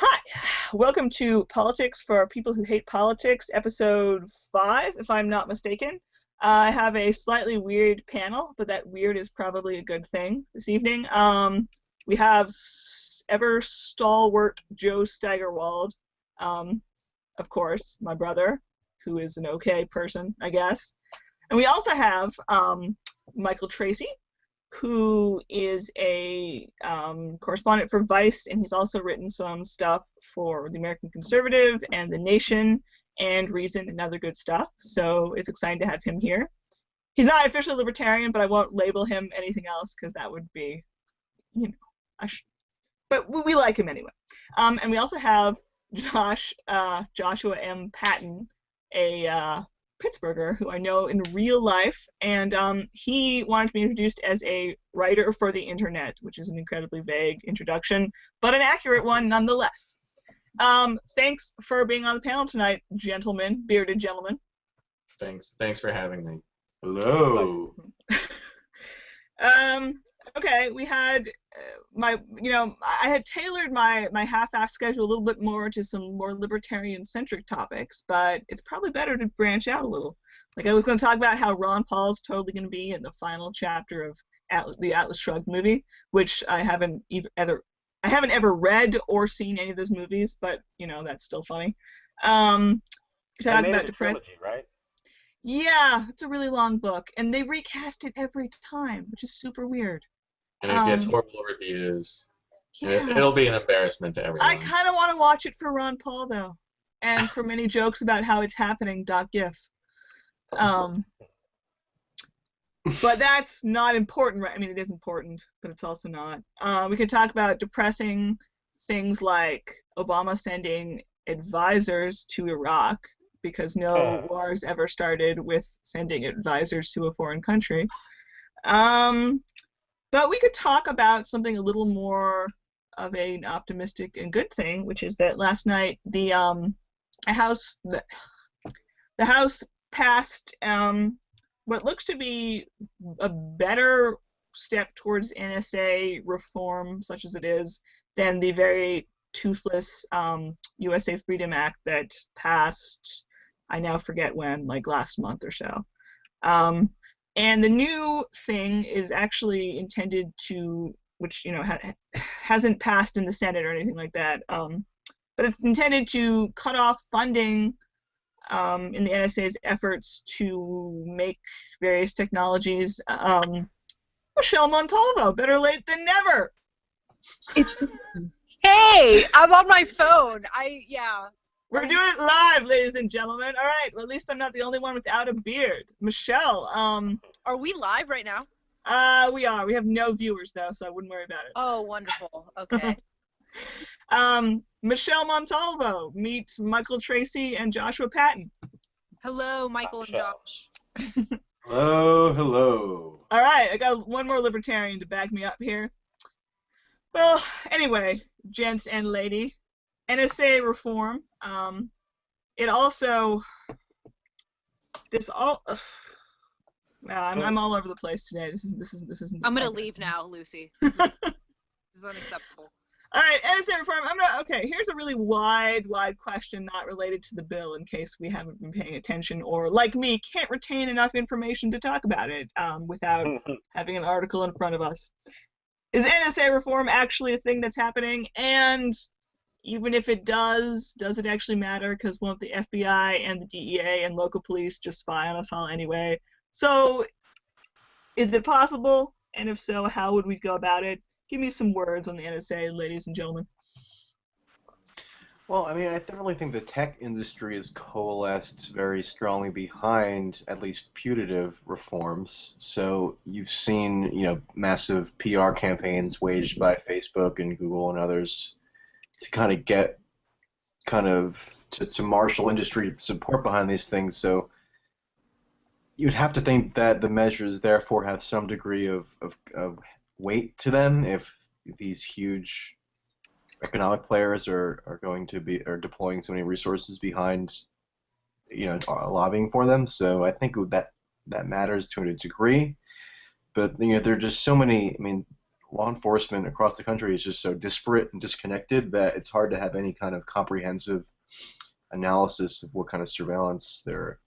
Hi, welcome to Politics for People Who Hate Politics, episode 5, if I'm not mistaken. I have a slightly weird panel, but that weird is probably a good thing this evening. We have ever stalwart Joe Steigerwald, of course, my brother, who is an okay person, I guess. And we also have Michael Tracy, who is a correspondent for Vice, and he's also written some stuff for the American Conservative and The Nation and Reason and other good stuff. So it's exciting to have him here. He's not officially libertarian, but I won't label him anything else because that would be, but we like him anyway. And we also have Joshua M. Patton, a Pittsburgher who I know in real life, and he wanted to be introduced as a writer for the internet, which is an incredibly vague introduction, but an accurate one nonetheless. Thanks for being on the panel tonight, gentlemen, bearded gentlemen. Thanks for having me. Hello. Okay, we had I had tailored my half-assed schedule a little bit more to some more libertarian-centric topics, but it's probably better to branch out a little. Like, I was going to talk about how Ron Paul's totally going to be in the final chapter of the Atlas Shrugged movie, which I haven't ever read or seen any of those movies, but that's still funny. Talk about a trilogy, right? Yeah, it's a really long book, and they recast it every time, which is super weird. And it gets horrible reviews. Yeah. It'll be an embarrassment to everyone. I kind of want to watch it for Ron Paul, though, and for many jokes about how it's happening. .gif. But that's not important, right? I mean, it is important, but it's also not. We could talk about depressing things like Obama sending advisors to Iraq, because no wars ever started with sending advisors to a foreign country. But we could talk about something a little more of an optimistic and good thing, which is that last night the House passed what looks to be a better step towards NSA reform, such as it is, than the very toothless USA Freedom Act that passed, I now forget when, like last month or so. And the new thing is actually intended to, which hasn't passed in the Senate or anything like that, but it's intended to cut off funding in the NSA's efforts to make various technologies. Michelle Montalvo, better late than never. Hey, I'm on my phone. We're doing it live, ladies and gentlemen. All right, well, at least I'm not the only one without a beard. Michelle, Are we live right now? We are. We have no viewers, though, so I wouldn't worry about it. Oh, wonderful. Okay. Michelle Montalvo, meet Michael Tracy and Joshua Patton. Hello, Michael and Josh. Hello. All right, I got one more libertarian to back me up here. Well, anyway, gents and lady, NSA reform. It also I'm all over the place today. This is. I'm gonna leave now, Lucy. This is unacceptable. All right, NSA reform. Okay, here's a really wide question not related to the bill, in case we haven't been paying attention, or like me, can't retain enough information to talk about it without having an article in front of us. Is NSA reform actually a thing that's happening? And even if it does it actually matter? Because won't the FBI and the DEA and local police just spy on us all anyway? So, is it possible? And if so, how would we go about it? Give me some words on the NSA, ladies and gentlemen. Well, I mean, I definitely think the tech industry has coalesced very strongly behind at least putative reforms. So you've seen, massive PR campaigns waged by Facebook and Google and others to kind of get to marshal industry support behind these things. So you'd have to think that the measures therefore have some degree of weight to them if these huge economic players are deploying so many resources behind lobbying for them. So I think that matters to a degree, but there are just so many. I mean, law enforcement across the country is just so disparate and disconnected that it's hard to have any kind of comprehensive analysis of what kind of surveillance they're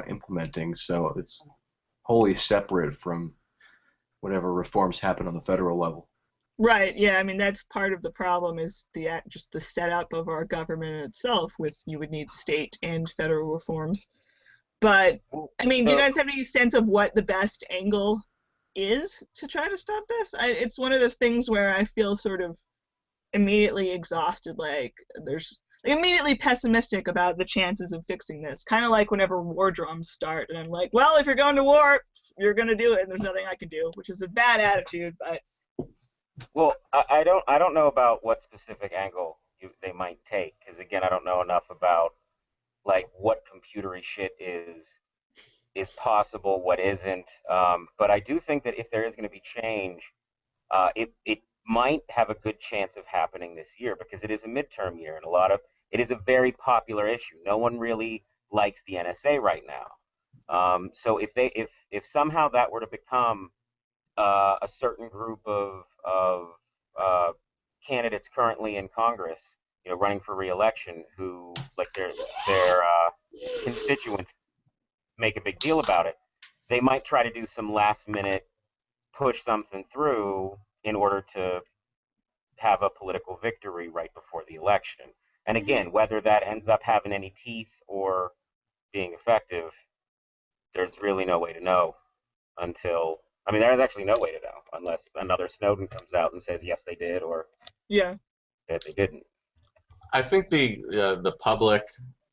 implementing. So it's wholly separate from whatever reforms happen on the federal level. Right. Yeah. I mean, that's part of the problem is just the setup of our government itself. With you would need state and federal reforms. But I mean, do you guys have any sense of what the best angle is to try to stop this? It's one of those things where I feel sort of immediately exhausted, like immediately pessimistic about the chances of fixing this. Kind of like whenever war drums start, and I'm like, well, if you're going to war, you're going to do it, and there's nothing I can do, which is a bad attitude, but. Well, I don't know about what specific angle they might take, because again, I don't know enough about like what computery shit is possible, what isn't. But I do think that if there is going to be change, it might have a good chance of happening this year, because it is a midterm year, and it is a very popular issue. No one really likes the NSA right now. So if somehow that were to become a certain group of candidates currently in Congress, running for re-election, who like their constituents make a big deal about it, they might try to do some last minute push something through in order to have a political victory right before the election. And again, whether that ends up having any teeth or being effective, there's really no way to know until. I mean, there's actually no way to know unless another Snowden comes out and says yes they did, or that they didn't. I think the public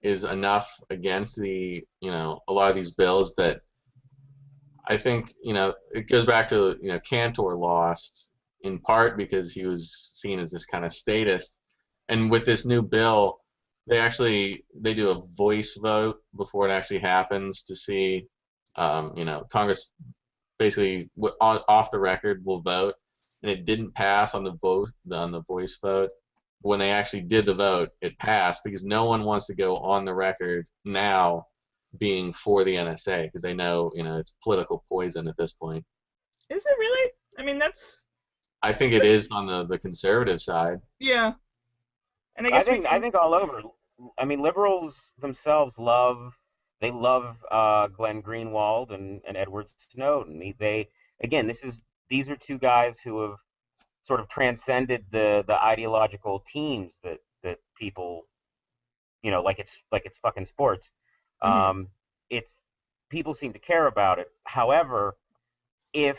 is enough against a lot of these bills that I think it goes back to Cantor lost in part because he was seen as this kind of statist, and with this new bill they do a voice vote before it actually happens to see Congress basically off the record will vote, and it didn't pass on the voice vote. When they actually did the vote, it passed because no one wants to go on the record now being for the NSA because they know it's political poison at this point. Is it really? I mean, I think it is on the conservative side. Yeah. And I think all over. I mean, liberals themselves love Glenn Greenwald and Edward Snowden. These are two guys who have sort of transcended the ideological teams that people, like it's fucking sports. It's people seem to care about it. However, if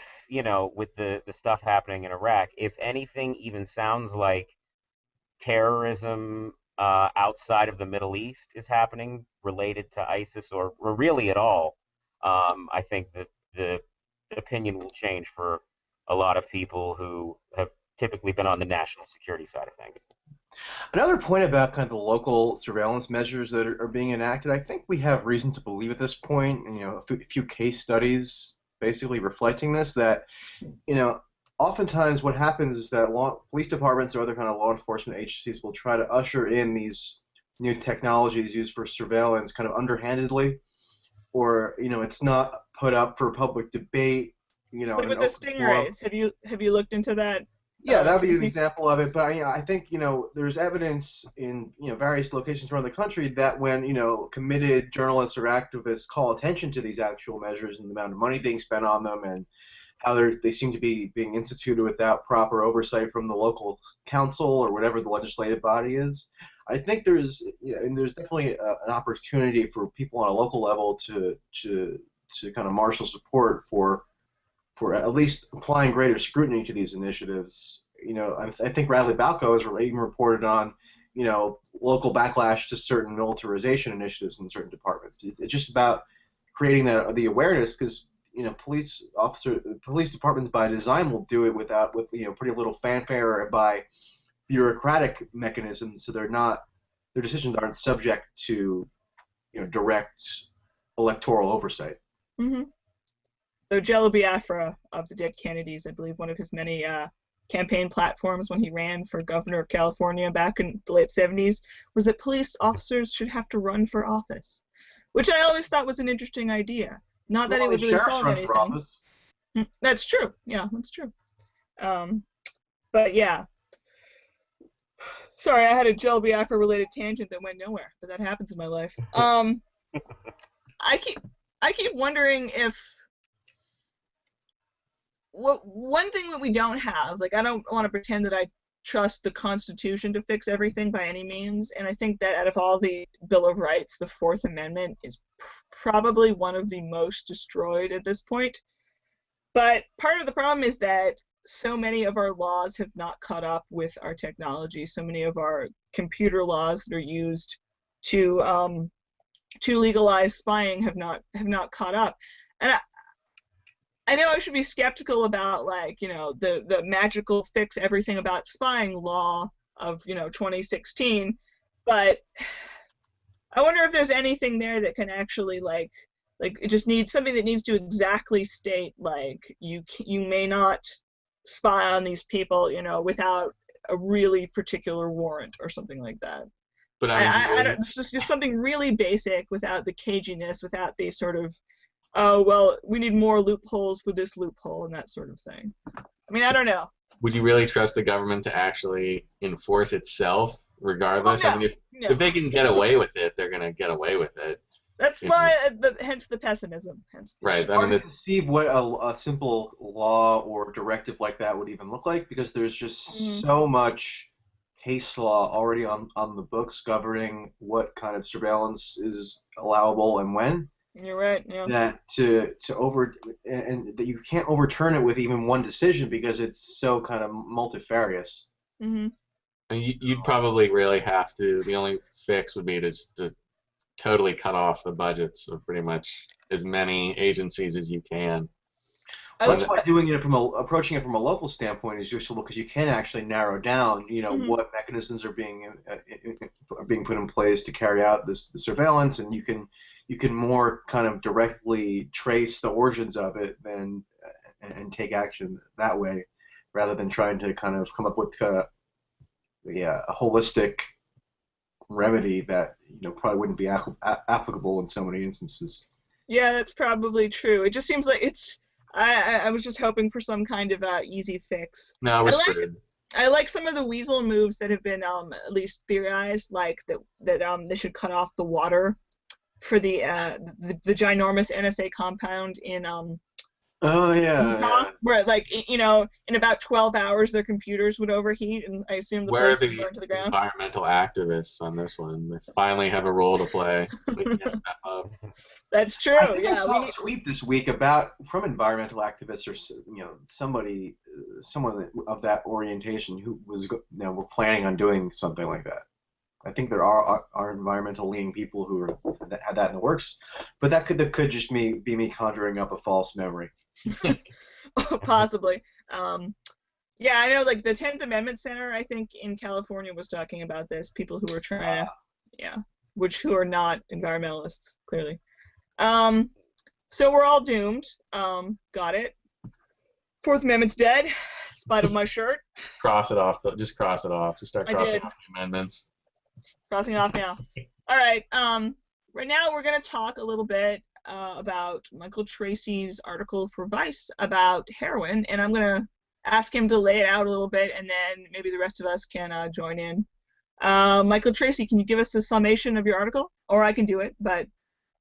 with the stuff happening in Iraq, if anything even sounds like terrorism outside of the Middle East is happening related to ISIS or really at all, I think that the opinion will change for a lot of people who have typically been on the national security side of things. Another point about kind of the local surveillance measures that are being enacted, I think we have reason to believe at this point, a few case studies basically reflecting this, that, oftentimes what happens is that police departments or other kind of law enforcement agencies will try to usher in these new technologies used for surveillance kind of underhandedly, or, it's not put up for public debate, Like with the stingrays, have you looked into that? Yeah, that would be an example of it. But I think there's evidence in various locations around the country that when committed journalists or activists call attention to these actual measures and the amount of money being spent on them and how they seem to be being instituted without proper oversight from the local council or whatever the legislative body is, I think there's definitely an opportunity for people on a local level to kind of marshal support for at least applying greater scrutiny to these initiatives. I think Radley Balco has even reported on, local backlash to certain militarization initiatives in certain departments. It's just about creating the awareness, because police departments by design will do it with pretty little fanfare or by bureaucratic mechanisms, so their decisions aren't subject to direct electoral oversight. Mm-hmm. So Jello Biafra of the Dead Kennedys, I believe one of his many campaign platforms when he ran for governor of California back in the late 70s was that police officers should have to run for office, which I always thought was an interesting idea. Not that it would really solve anything. That's true. Yeah, that's true. Um, but yeah, sorry, I had a Gel Biafra related tangent that went nowhere, but that happens in my life. I keep I keep wondering if one thing that we don't have, like I don't want to pretend that I trust the Constitution to fix everything by any means, and I think that out of all the Bill of Rights, the Fourth Amendment is probably one of the most destroyed at this point. But part of the problem is that so many of our laws have not caught up with our technology. So many of our computer laws that are used to legalize spying have not caught up. And I know I should be skeptical about, like, the magical fix everything about spying law of 2016, but I wonder if there's anything there that can actually, like it just needs something that needs to exactly state, like, you may not spy on these people without a really particular warrant or something like that. But I mean, I don't, it's just something really basic without the caginess, without the sort of, oh, well, we need more loopholes for this loophole and that sort of thing. I mean, I don't know. would you really trust the government to actually enforce itself regardless? Oh, I mean, if they can get away with it, they're going to get away with it. That's why, hence the pessimism. Right. It's hard to conceive what a simple law or directive like that would even look like, because there's just so much case law already on the books governing what kind of surveillance is allowable and when. You're right. Yeah. That and that you can't overturn it with even one decision because it's so kind of multifarious. Mm-hmm. And you'd probably really have to. The only fix would be to totally cut off the budgets of pretty much as many agencies as you can. That's why doing it approaching it from a local standpoint is useful, because you can actually narrow down, what mechanisms are being put in place to carry out the surveillance, and you can more kind of directly trace the origins of it and take action that way, rather than trying to kind of come up with a holistic remedy that probably wouldn't be applicable in so many instances. Yeah, that's probably true. It just seems like it's. I was just hoping for some kind of easy fix. No, we're screwed. I like some of the weasel moves that have been at least theorized, like that they should cut off the water for the ginormous NSA compound in Oh yeah, Utah, where, like, in about 12 hours their computers would overheat, and I assume the place would burn to the ground. Environmental activists on this one? They finally have a role to play. They can't step up. That's true. I saw a tweet this week from environmental activists, or someone of that orientation who was were planning on doing something like that. I think there are environmental leaning people who had that in the works, but that could just be me conjuring up a false memory. Possibly. Yeah, I know, like, the 10th Amendment Center, I think, in California was talking about this. People who were trying to, who are not environmentalists, clearly. So we're all doomed. Got it. Fourth Amendment's dead, in spite of my shirt. Cross it off. Just cross it off. Just start crossing off the amendments. Crossing it off now. All right. Right now we're going to talk a little bit about Michael Tracy's article for Vice about heroin, and I'm going to ask him to lay it out a little bit, and then maybe the rest of us can join in. Michael Tracy, can you give us a summation of your article? Or I can do it, but...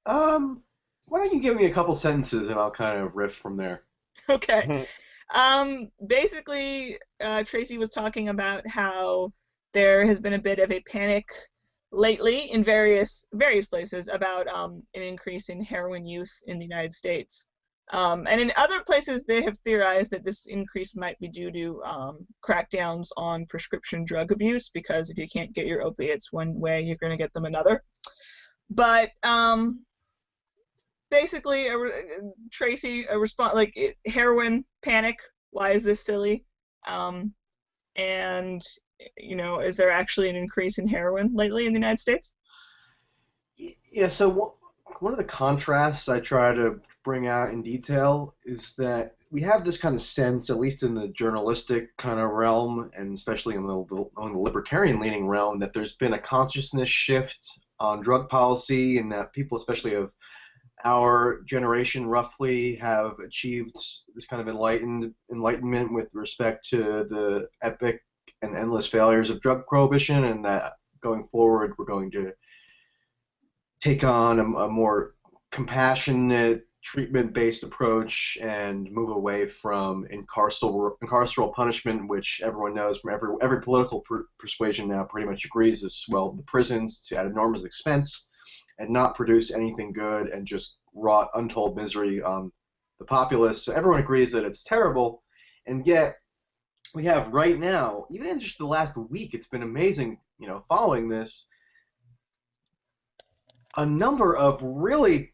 Why don't you give me a couple sentences and I'll kind of riff from there. Okay. Basically, Tracy was talking about how there has been a bit of a panic lately in various places about an increase in heroin use in the United States. And in other places, they have theorized that this increase might be due to crackdowns on prescription drug abuse, because if you can't get your opiates one way, you're going to get them another. But basically, Tracy heroin panic. Why is this silly? And is there actually an increase in heroin lately in the United States? Yeah. So one of the contrasts I try to bring out in detail is that we have this kind of sense, at least in the journalistic kind of realm, and especially in the libertarian-leaning realm, that there's been a consciousness shift on drug policy, and that people, especially of our generation roughly have achieved this kind of enlightenment with respect to the epic and endless failures of drug prohibition, and that going forward we're going to take on a more compassionate, treatment-based approach and move away from carceral punishment, which everyone knows from every political persuasion now pretty much agrees is swell the prisons at enormous expense and not produce anything good and just wrought untold misery on the populace. So everyone agrees that it's terrible, and yet we have right now, even in just the last week, it's been amazing, following this, a number of really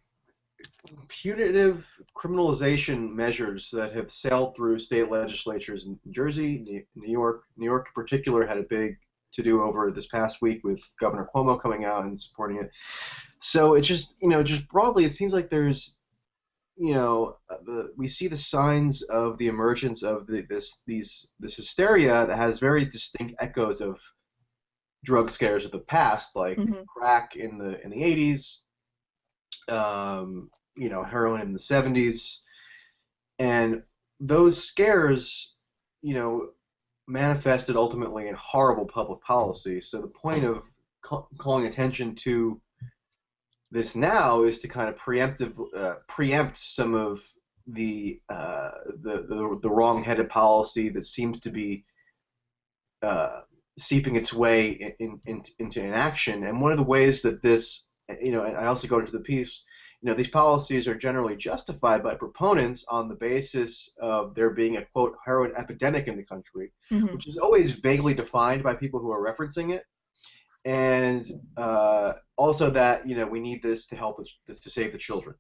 punitive criminalization measures that have sailed through state legislatures in Jersey, New York. New York in particular had a big to-do over this past week with Governor Cuomo coming out and supporting it. So it just, just broadly, it seems like there's, we see the signs of the emergence of this hysteria that has very distinct echoes of drug scares of the past, like crack in the 80s, heroin in the 70s, and those scares, manifested ultimately in horrible public policy. So the point of calling attention to this now is to kind of preempt some of the wrong-headed policy that seems to be seeping its way into inaction. And one of the ways that this, and I also go into the piece, these policies are generally justified by proponents on the basis of there being a, quote, heroin epidemic in the country, which is always vaguely defined by people who are referencing it. And also that, we need this to help us to save the children,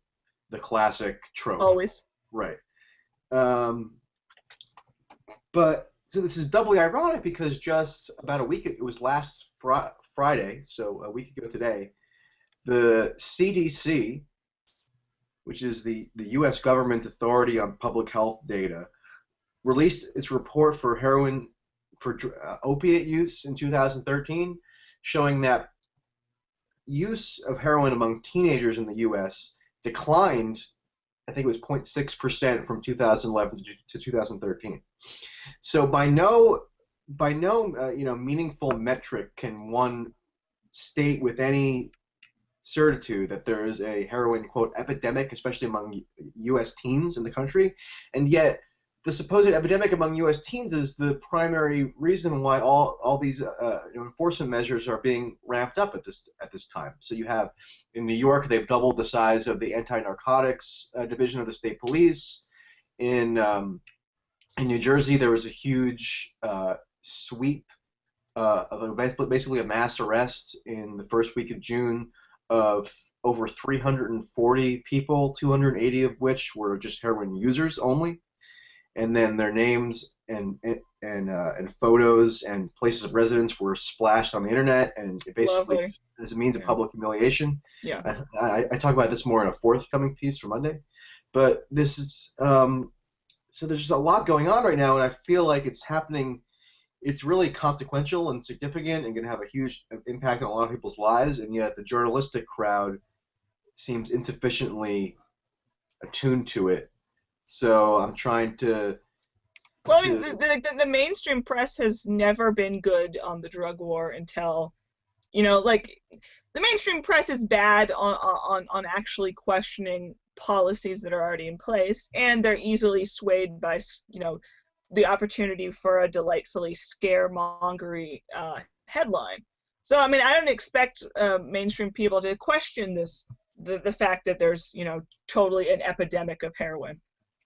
the classic trope. Always. Right. But so this is doubly ironic because just about a week, it was last Friday, so a week ago today, the CDC, which is the U.S. government's authority on public health data, released its report for opiate use in 2013, showing that use of heroin among teenagers in the U.S. declined, I think it was 0.6% from 2011 to 2013. So by no meaningful metric can one state with any certitude that there is a heroin, quote, epidemic, especially among U.S. teens in the country, and yet the supposed epidemic among U.S. teens is the primary reason why all these enforcement measures are being ramped up at this time. So you have in New York, they've doubled the size of the anti-narcotics division of the state police. In New Jersey, there was a huge sweep of basically a mass arrest in the first week of June of over 340 people, 280 of which were just heroin users only. And then their names and photos and places of residence were splashed on the internet, and it basically as a means of public humiliation. Yeah. I talk about this more in a forthcoming piece for Monday, but this is so there's just a lot going on right now, and I feel like it's happening. It's really consequential and significant and going to have a huge impact on a lot of people's lives, and yet the journalistic crowd seems insufficiently attuned to it. So I'm trying to... Well, I mean, the mainstream press has never been good on the drug war until, the mainstream press is bad on actually questioning policies that are already in place, and they're easily swayed by, the opportunity for a delightfully scaremongery headline. So, I mean, I don't expect mainstream people to question the fact that there's, totally an epidemic of heroin.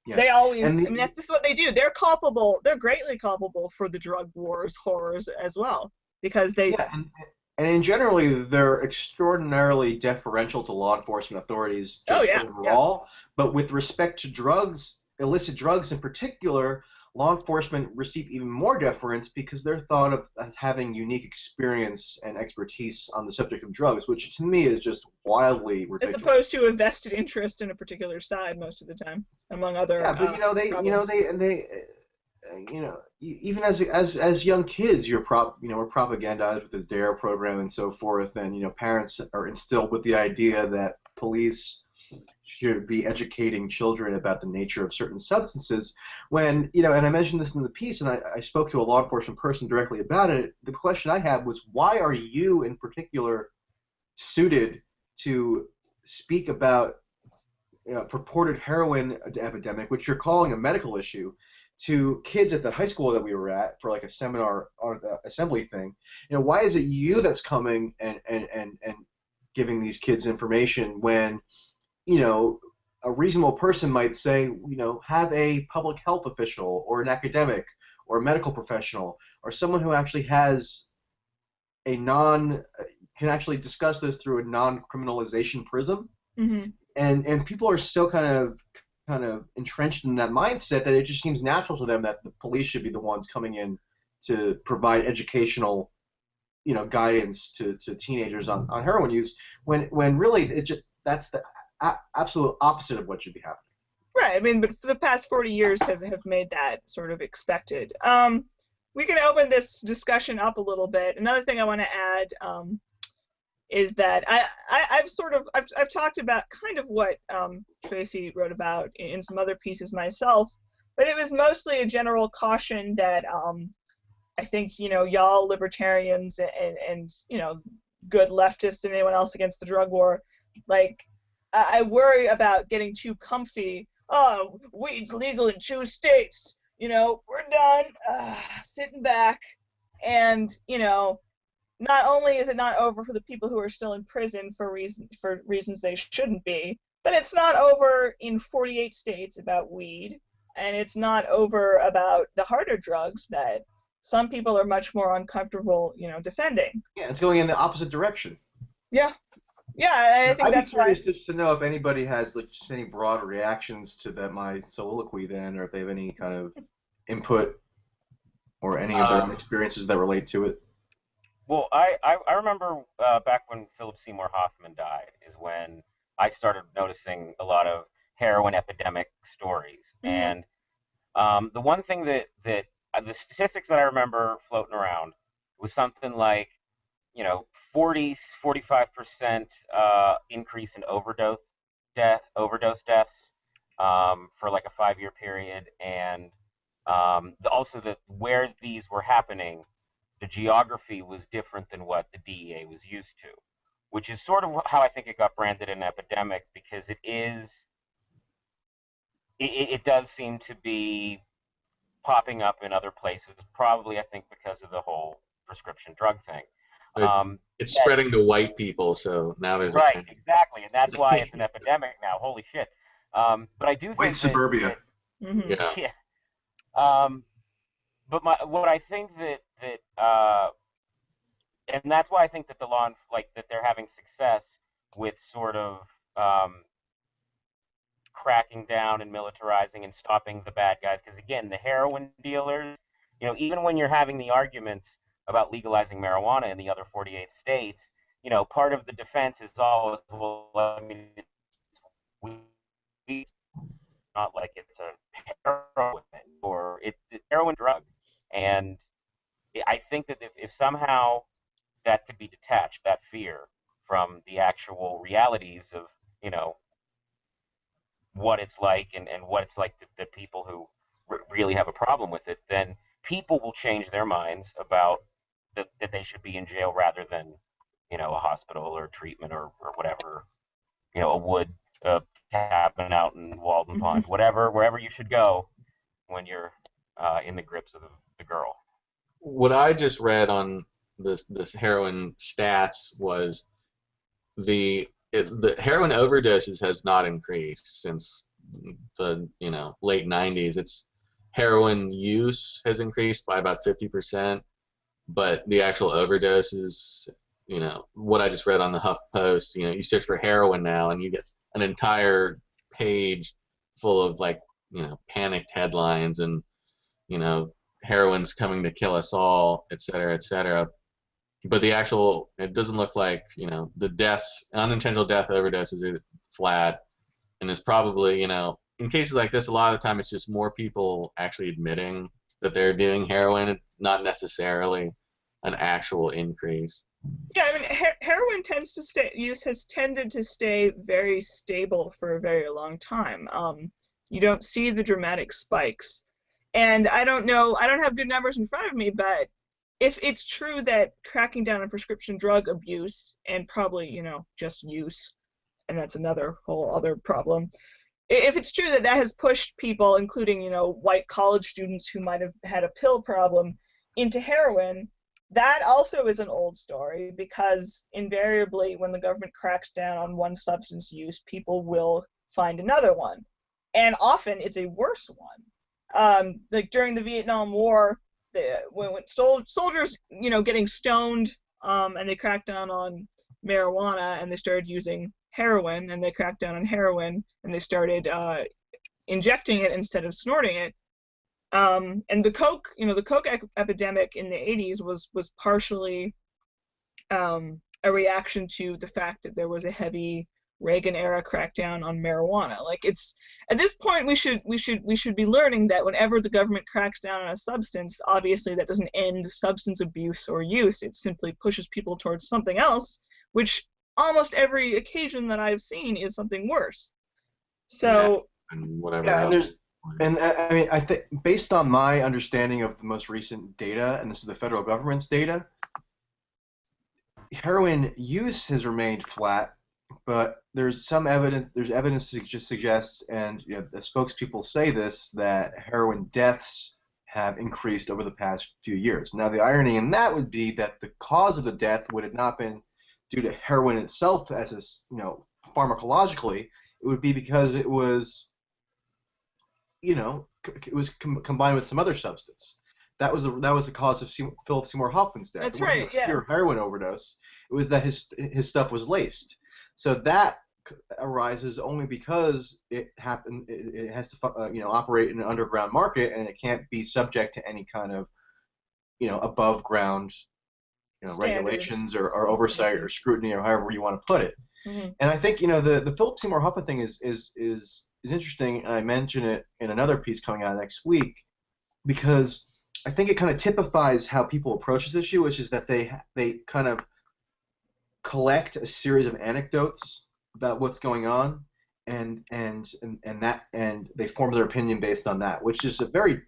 Yeah. They always, that's what they do. They're culpable. They're greatly culpable for the drug war's horrors as well, because they... Yeah, and in generally, they're extraordinarily deferential to law enforcement authorities just overall. Yeah. But with respect to drugs, illicit drugs in particular, law enforcement receive even more deference because they're thought of as having unique experience and expertise on the subject of drugs, which to me is just wildly ridiculous. As opposed to a vested interest in a particular side most of the time, among other. Yeah, but even as young kids, we're propagandized with the DARE program and so forth, and parents are instilled with the idea that police should be educating children about the nature of certain substances. When, and I mentioned this in the piece, and I spoke to a law enforcement person directly about it. The question I had was, why are you in particular suited to speak about purported heroin epidemic, which you're calling a medical issue, to kids at the high school that we were at for like a seminar or assembly thing? Why is it you that's coming and giving these kids information when, a reasonable person might say, have a public health official or an academic or a medical professional or someone who actually has can actually discuss this through a non-criminalization prism. Mm-hmm. And people are so kind of entrenched in that mindset that it just seems natural to them that the police should be the ones coming in to provide educational, guidance to teenagers on heroin use, when really that's the absolute opposite of what should be happening. Right. I mean, but for the past 40 years have made that sort of expected. We can open this discussion up a little bit. Another thing I want to add is that I've talked about kind of what Tracy wrote about in some other pieces myself, but it was mostly a general caution that I think y'all libertarians and good leftists and anyone else against the drug war, like I worry about getting too comfy. Oh, weed's legal in 2 states. We're done. Sitting back, and not only is it not over for the people who are still in prison for reasons they shouldn't be, but it's not over in 48 states about weed, and it's not over about the harder drugs that some people are much more uncomfortable, defending. Yeah, it's going in the opposite direction. Yeah. Yeah, I think that's why. I'd be curious just to know if anybody has just any broad reactions to my soliloquy then, or if they have any kind of input or any of their own experiences that relate to it. Well, I remember back when Philip Seymour Hoffman died is when I started noticing a lot of heroin epidemic stories. Mm-hmm. And the one thing that the statistics that I remember floating around was something like, 40-45% increase in overdose deaths for like a 5-year period, and also that where these were happening, the geography was different than what the DEA was used to, which is sort of how I think it got branded an epidemic, because it does seem to be popping up in other places, probably I think because of the whole prescription drug thing. It's spreading to white people, so now there's right, exactly, and that's why it's an epidemic now. Holy shit! But I do think white suburbia. Mm-hmm. Yeah. But what I think that and that's why I think that that they're having success with sort of cracking down and militarizing and stopping the bad guys, because again, the heroin dealers, even when you're having the arguments about legalizing marijuana in the other 48 states, part of the defense is always, well, I mean, it's not like it's a heroin or it's a heroin drug. And I think that if somehow that could be detached, that fear, from the actual realities of, what it's like and what it's like to the people who really have a problem with it, then people will change their minds about that they should be in jail rather than, a hospital or treatment or whatever, a wood cabin out in Walden Pond, wherever you should go when you're in the grips of the girl. What I just read on this heroin stats was the heroin overdoses has not increased since the late 90s. It's heroin use has increased by about 50%, but the actual overdoses, what I just read on the HuffPost, you search for heroin now and you get an entire page full of panicked headlines and heroin's coming to kill us all, et cetera, et cetera. But it doesn't look like, the deaths, unintentional death overdoses are flat, and it's probably, in cases like this, a lot of the time it's just more people actually admitting that they're doing heroin, not necessarily an actual increase. Yeah, I mean, heroin use has tended to stay very stable for a very long time. You don't see the dramatic spikes. And I don't know, I don't have good numbers in front of me, but if it's true that cracking down on prescription drug abuse and probably, just use, and that's another whole other problem. If it's true that that has pushed people, including, white college students who might have had a pill problem, into heroin, that also is an old story, because invariably when the government cracks down on one substance use, people will find another one. And often it's a worse one. Like during the Vietnam War, when soldiers, getting stoned, and they cracked down on marijuana, and they started using heroin, and they cracked down on heroin, and they started injecting it instead of snorting it. And the coke epidemic in the 80s was partially a reaction to the fact that there was a heavy Reagan era crackdown on marijuana. Like, it's at this point we should be learning that whenever the government cracks down on a substance, obviously that doesn't end substance abuse or use. It simply pushes people towards something else, which almost every occasion that I've seen is something worse. So and whatever. Yeah, else. and I mean, I think based on my understanding of the most recent data, and this is the federal government's data, heroin use has remained flat, but there's some evidence. There's evidence to just suggests, and the spokespeople say this, that heroin deaths have increased over the past few years. Now, the irony in that would be that the cause of the death would have not been due to heroin itself, as pharmacologically, it would be because it was, combined with some other substance. That was the cause of Philip Seymour Hoffman's death. That's it wasn't right, a yeah. pure heroin overdose. It was that his stuff was laced. So that arises only because it happened. It has to operate in an underground market, and it can't be subject to any kind of above ground regulations or oversight or scrutiny, or however you want to put it. Mm-hmm. And I think the Philip Seymour Hoffman thing is interesting, and I mention it in another piece coming out next week, because I think it kind of typifies how people approach this issue, which is that they kind of collect a series of anecdotes about what's going on, and they form their opinion based on that, which is a very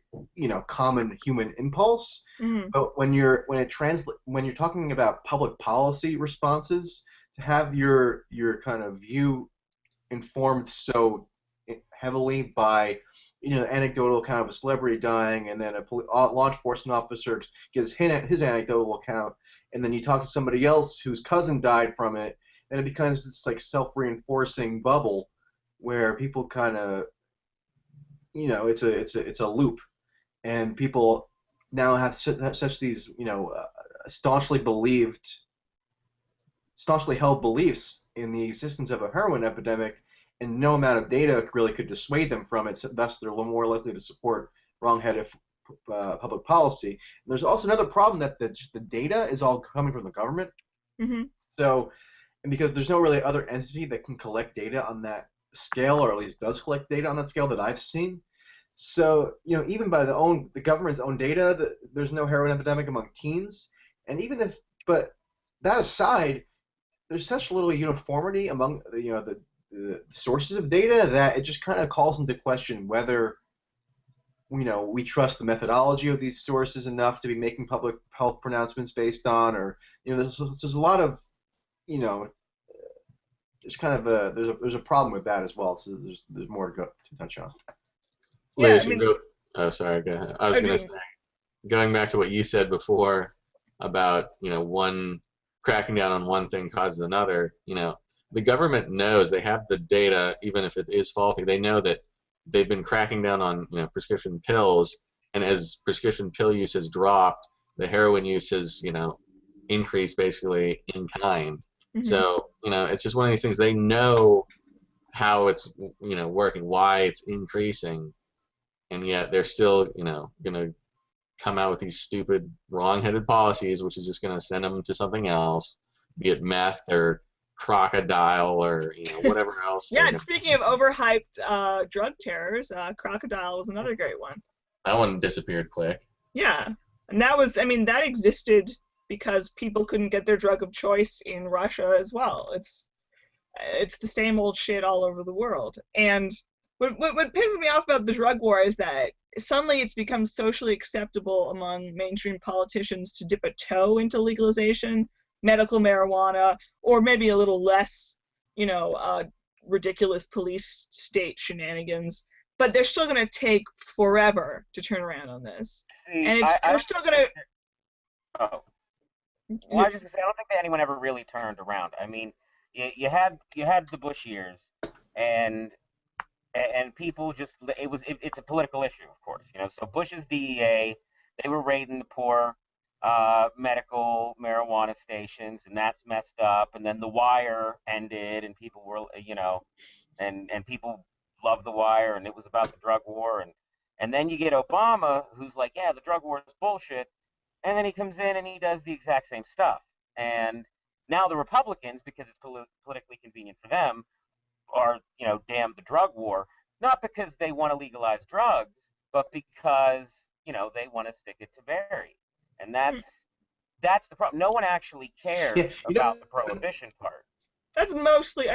common human impulse. Mm-hmm. But when you're talking about public policy responses, to have your kind of view informed so heavily by anecdotal account of a celebrity dying, and then a law enforcement officer gives his anecdotal account, and then you talk to somebody else whose cousin died from it, and it becomes this like self-reinforcing bubble where people kind of it's a loop, and people now have such these staunchly held beliefs in the existence of a heroin epidemic, and no amount of data really could dissuade them from it. So thus, they're a little more likely to support wrong-headed public policy. And there's also another problem that the data is all coming from the government. Mm-hmm. So, and because there's no really other entity that can collect data on that scale, or at least does collect data on that scale that I've seen. So, even by the government's own data, there's no heroin epidemic among teens. And but that aside, there's such little uniformity among the sources of data that it just kind of calls into question whether we trust the methodology of these sources enough to be making public health pronouncements based on, or there's a lot of there's kind of there's a problem with that as well. So there's more to touch on. Yeah, oh, sorry, go ahead. I was going to say, going back to what you said before about one cracking down on one thing causes another. The government knows, they have the data, even if it is faulty. They know that they've been cracking down on prescription pills, and as prescription pill use has dropped, the heroin use has increased basically in kind. Mm-hmm. So it's just one of these things. They know how it's working, why it's increasing, and yet they're still going to come out with these stupid wrong-headed policies, which is just going to send them to something else, be it meth or crocodile or whatever else. Yeah, and speaking of overhyped drug terrors, crocodile was another great one. That one disappeared quick. Yeah, and that existed because people couldn't get their drug of choice in Russia as well. It's the same old shit all over the world. And what pisses me off about the drug war is that suddenly it's become socially acceptable among mainstream politicians to dip a toe into legalization, medical marijuana, or maybe a little less, ridiculous police state shenanigans. But they're still going to take forever to turn around on this. See, And we're still going to... Oh. Well, I was just gonna say, I don't think that anyone ever really turned around. I mean, you had the Bush years, and people just it's a political issue, of course. So Bush's DEA, they were raiding the poor medical marijuana stations, and that's messed up. And then The Wire ended, and people were, and people loved The Wire, and it was about the drug war. And then you get Obama, who's like, yeah, the drug war is bullshit. And then he comes in and he does the exact same stuff. And now the Republicans, because it's politically convenient for them, are, damn the drug war. Not because they want to legalize drugs, but because, they want to stick it to Barry. And that's the problem. No one actually cares about the prohibition part. I mostly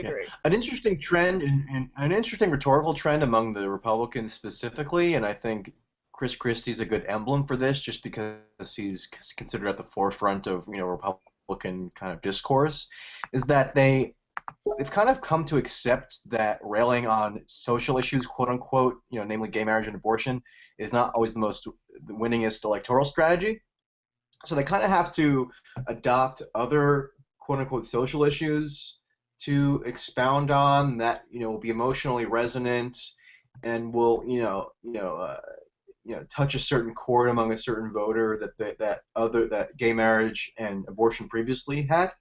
agree. Yeah. An interesting trend and an interesting rhetorical trend among the Republicans specifically, and I think Chris Christie's a good emblem for this, just because he's considered at the forefront of Republican kind of discourse, is that they've kind of come to accept that railing on social issues, quote unquote, namely gay marriage and abortion, is not always the winningest electoral strategy. So they kind of have to adopt other quote unquote social issues to expound on that will be emotionally resonant and will touch a certain chord among a certain voter that gay marriage and abortion previously had.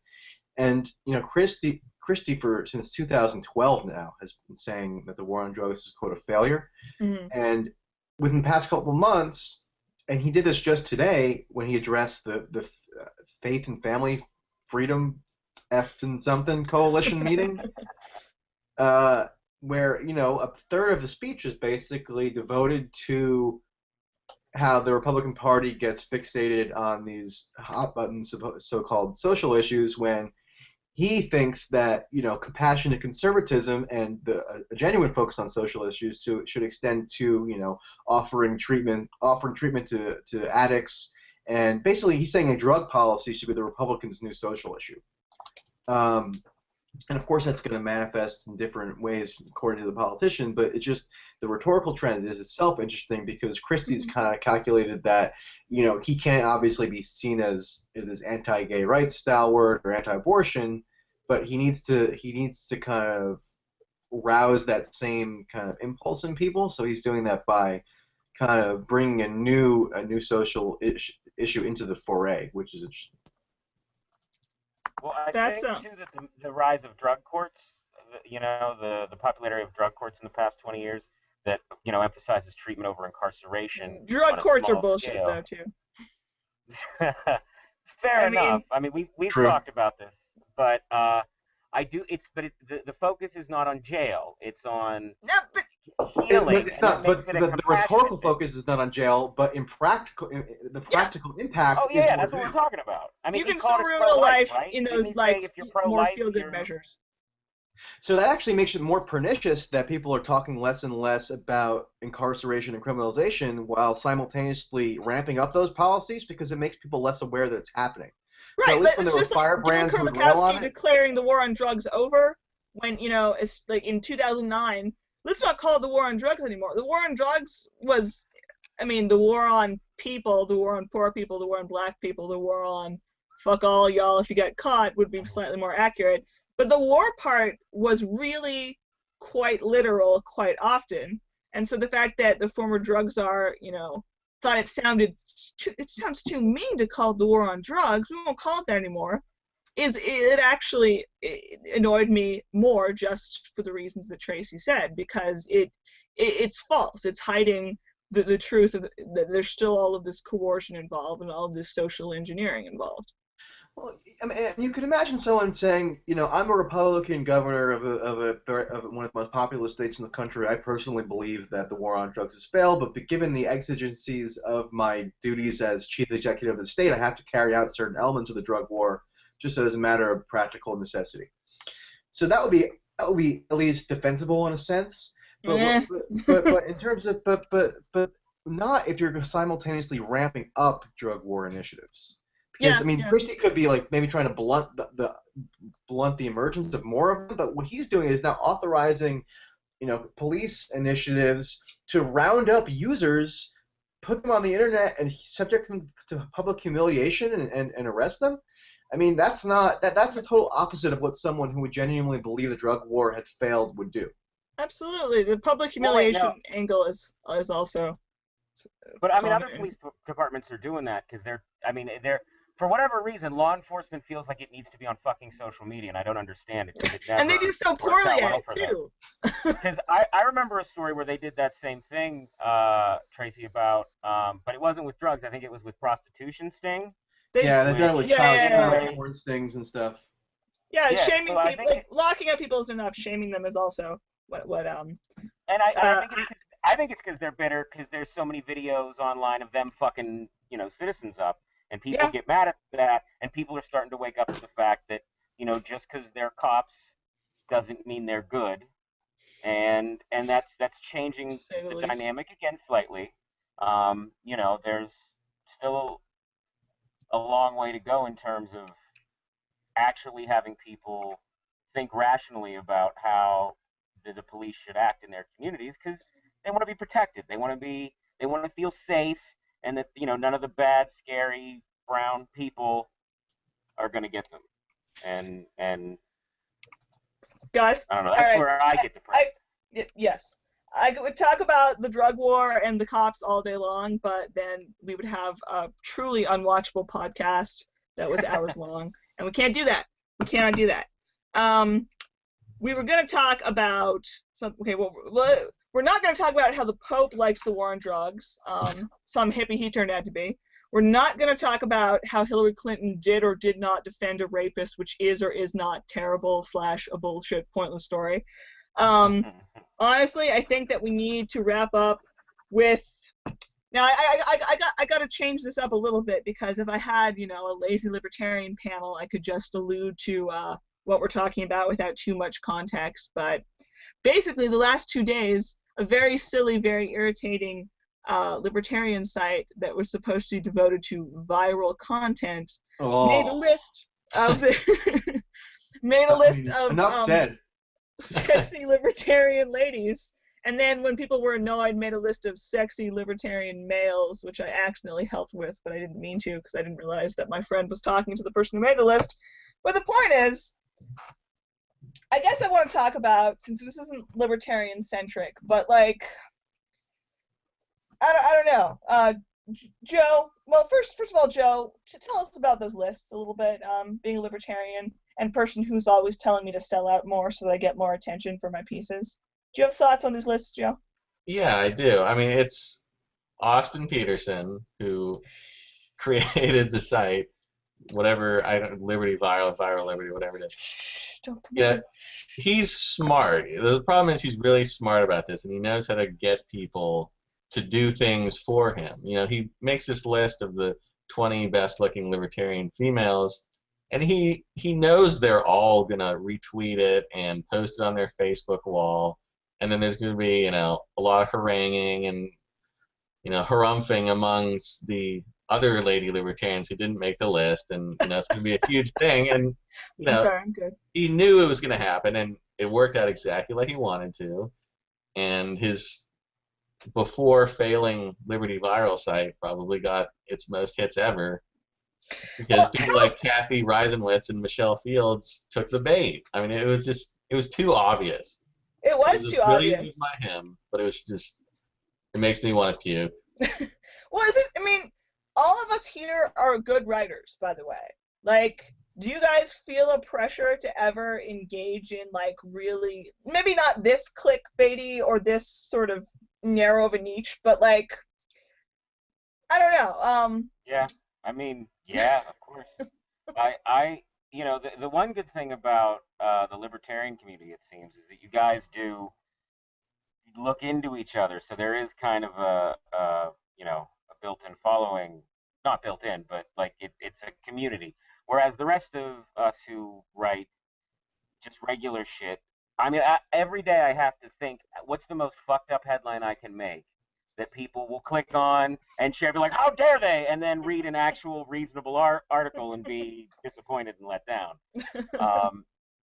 And Christie since 2012 now has been saying that the war on drugs is quote a failure. Mm-hmm. And within the past couple of months, and he did this just today when he addressed the Faith and Family Freedom F and something coalition meeting, where a third of the speech is basically devoted to how the Republican Party gets fixated on these hot button so-called social issues when he thinks that compassionate conservatism and a genuine focus on social issues should extend to offering treatment to addicts, and basically he's saying a drug policy should be the Republicans' new social issue. And of course that's going to manifest in different ways according to the politician, but it's just the rhetorical trend is itself interesting because Christie's kind of calculated that he can't obviously be seen as this anti-gay rights stalwart or anti-abortion, but he needs to kind of rouse that same kind of impulse in people. So he's doing that by kind of bringing a new social issue into the foray, which is interesting. Well, I think too that the rise of drug courts, the popularity of drug courts in the past 20 years, that emphasizes treatment over incarceration. Drug courts are bullshit, though, too. Fair enough. I mean, we've talked about this, but the focus is not on jail. It's on healing. It's not. But the rhetorical focus is not on jail, but the practical impact. Oh yeah, that's what we're talking about. I mean, you can still ruin a life in those more feel-good measures. So that actually makes it more pernicious that people are talking less and less about incarceration and criminalization while simultaneously ramping up those policies, because it makes people less aware that it's happening. Right, so at least when there were firebrands who would rail on it, declaring the war on drugs over when it's like in 2009. Let's not call it the war on drugs anymore. The war on drugs was, the war on people, the war on poor people, the war on black people, the war on fuck all y'all if you get caught would be slightly more accurate. But the war part was really quite literal quite often. And so the fact that the former drug czar, thought it sounds too mean to call it the war on drugs, we won't call it that anymore, it actually annoyed me more just for the reasons that Tracy said, because it's false. It's hiding the truth of that there's still all of this coercion involved and all of this social engineering involved. Well, I mean, you could imagine someone saying, I'm a Republican governor of one of the most populous states in the country. I personally believe that the war on drugs has failed, but given the exigencies of my duties as chief executive of the state, I have to carry out certain elements of the drug war just as a matter of practical necessity. So that would be at least defensible in a sense. But Eh. but in terms of but not if you're simultaneously ramping up drug war initiatives. Because Yeah, I mean, yeah. Christie could be like maybe trying to blunt the emergence of more of them, but what he's doing is now authorizing, police initiatives to round up users, put them on the internet, and subject them to public humiliation and arrest them. I mean, that's not that's the total opposite of what someone who would genuinely believe the drug war had failed would do. Absolutely. The public Well, wait, no. humiliation angle is also But I mean, other common. police departments are doing that because they're for whatever reason, law enforcement feels like it needs to be on fucking social media, and I don't understand it because it And they never do so works poorly out at well it for them. too. Because I remember a story where they did that same thing, Tracy, about but it wasn't with drugs. I think it was with prostitution sting. Yeah, they've done it Which with Yeah, child porn stings and stuff. yeah. yeah, Shaming so I people, think like locking up people is enough. Shaming them is also what and I uh, think it's because they're bitter because there's so many videos online of them fucking citizens up, and people yeah. get mad at that, and people are starting to wake up to the fact that just because they're cops doesn't mean they're good, and that's To changing say the the least. dynamic again slightly. There's still a long way to go in terms of actually having people think rationally about how the police should act in their communities because they want to be protected. They want to feel safe, and that none of the bad, scary brown people are going to get them. And Guys, I don't know. all That's right. where I get depressed. Yes. I would talk about the drug war and the cops all day long, but then we would have a truly unwatchable podcast that was hours long, and we can't do that. We cannot do that. We were going to talk about some. Okay, well, we're not going to talk about how the Pope likes the war on drugs. Some hippie he turned out to be. We're not going to talk about how Hillary Clinton did or did not defend a rapist, which is or is not terrible / a bullshit, pointless story. Honestly, I think that we need to wrap up with. Now, I got to change this up a little bit because if I had, a lazy libertarian panel, I could just allude to what we're talking about without too much context. But basically, the last 2 days, a very silly, very irritating libertarian site that was supposed to be devoted to viral content made a list of the made a list of Enough said. sexy libertarian ladies, and then when people were annoyed, made a list of sexy libertarian males, which I accidentally helped with, but I didn't mean to because I didn't realize that my friend was talking to the person who made the list. But the point is, I guess I want to talk about, since this isn't libertarian centric, but like, I don't know. Joe, well, first of all, Joe, to tell us about those lists a little bit, being a libertarian and person who's always telling me to sell out more so that I get more attention for my pieces. Do you have thoughts on these lists, Joe? Yeah, I do. I mean, it's Austin Peterson who created the site, whatever, Liberty Viral Liberty, whatever it is. Shh, don't promote Yeah, it. he's smart. The problem is he's really smart about this, and he knows how to get people to do things for him. He makes this list of the 20 best-looking libertarian females, and he knows they're all gonna retweet it and post it on their Facebook wall, and then there's gonna be a lot of haranguing and harumphing amongst the other lady libertarians who didn't make the list, and it's gonna be a huge thing, and I'm sorry, I'm good. he knew it was gonna happen, and it worked out exactly like he wanted to, and his before failing Liberty Viral site probably got its most hits ever because Well, people like Kathy Reisenwitz and Michelle Fields took the bait. I mean, it was too obvious. it was It too was brilliant obvious. by him, but it makes me want to puke. Well, I mean, all of us here are good writers, by the way. Like, do you guys feel a pressure to ever engage in, like, really, maybe not this clickbaity or this sort of narrow of a niche, but, like, I don't know. Yeah, I mean, yeah, of course. the one good thing about the libertarian community, it seems, is that you guys do look into each other. So there is kind of a built-in following, not built-in, but like it's a community. Whereas the rest of us who write just regular shit, I mean, every day I have to think, what's the most fucked up headline I can make that people will click on and share, be like, how dare they, and then read an actual reasonable article and be disappointed and let down.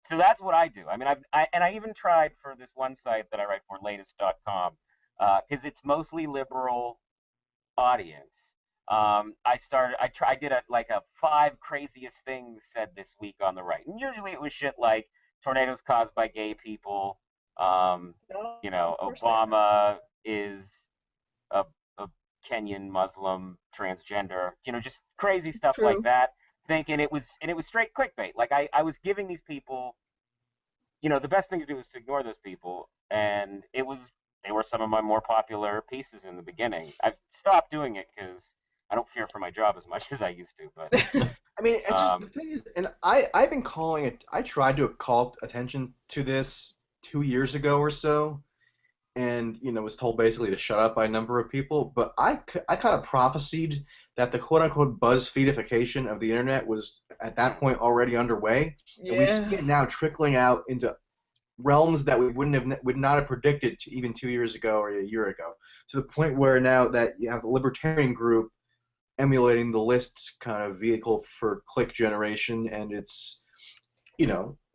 So that's what I do. I mean, I even tried for this one site that I write for, latest.com, because it's mostly liberal audience. I did a 5 craziest things said this week on the right, and usually it was shit like tornadoes caused by gay people. Obama is a Kenyan Muslim transgender. Just crazy stuff True. like that. Thinking it was straight clickbait. Like I was giving these people, the best thing to do is to ignore those people, and they were some of my more popular pieces in the beginning. I've stopped doing it because I don't fear for my job as much as I used to. But I mean, it's just the thing is, and I've been calling it. I tried to call attention to this 2 years ago or so, and was told basically to shut up by a number of people. But I kind of prophesied that the quote-unquote BuzzFeedification of the internet was at that point already underway, and we see it now trickling out into realms that we would not have predicted even 2 years ago or a year ago, to the point where now that you have a libertarian group emulating the list kind of vehicle for click generation, and it's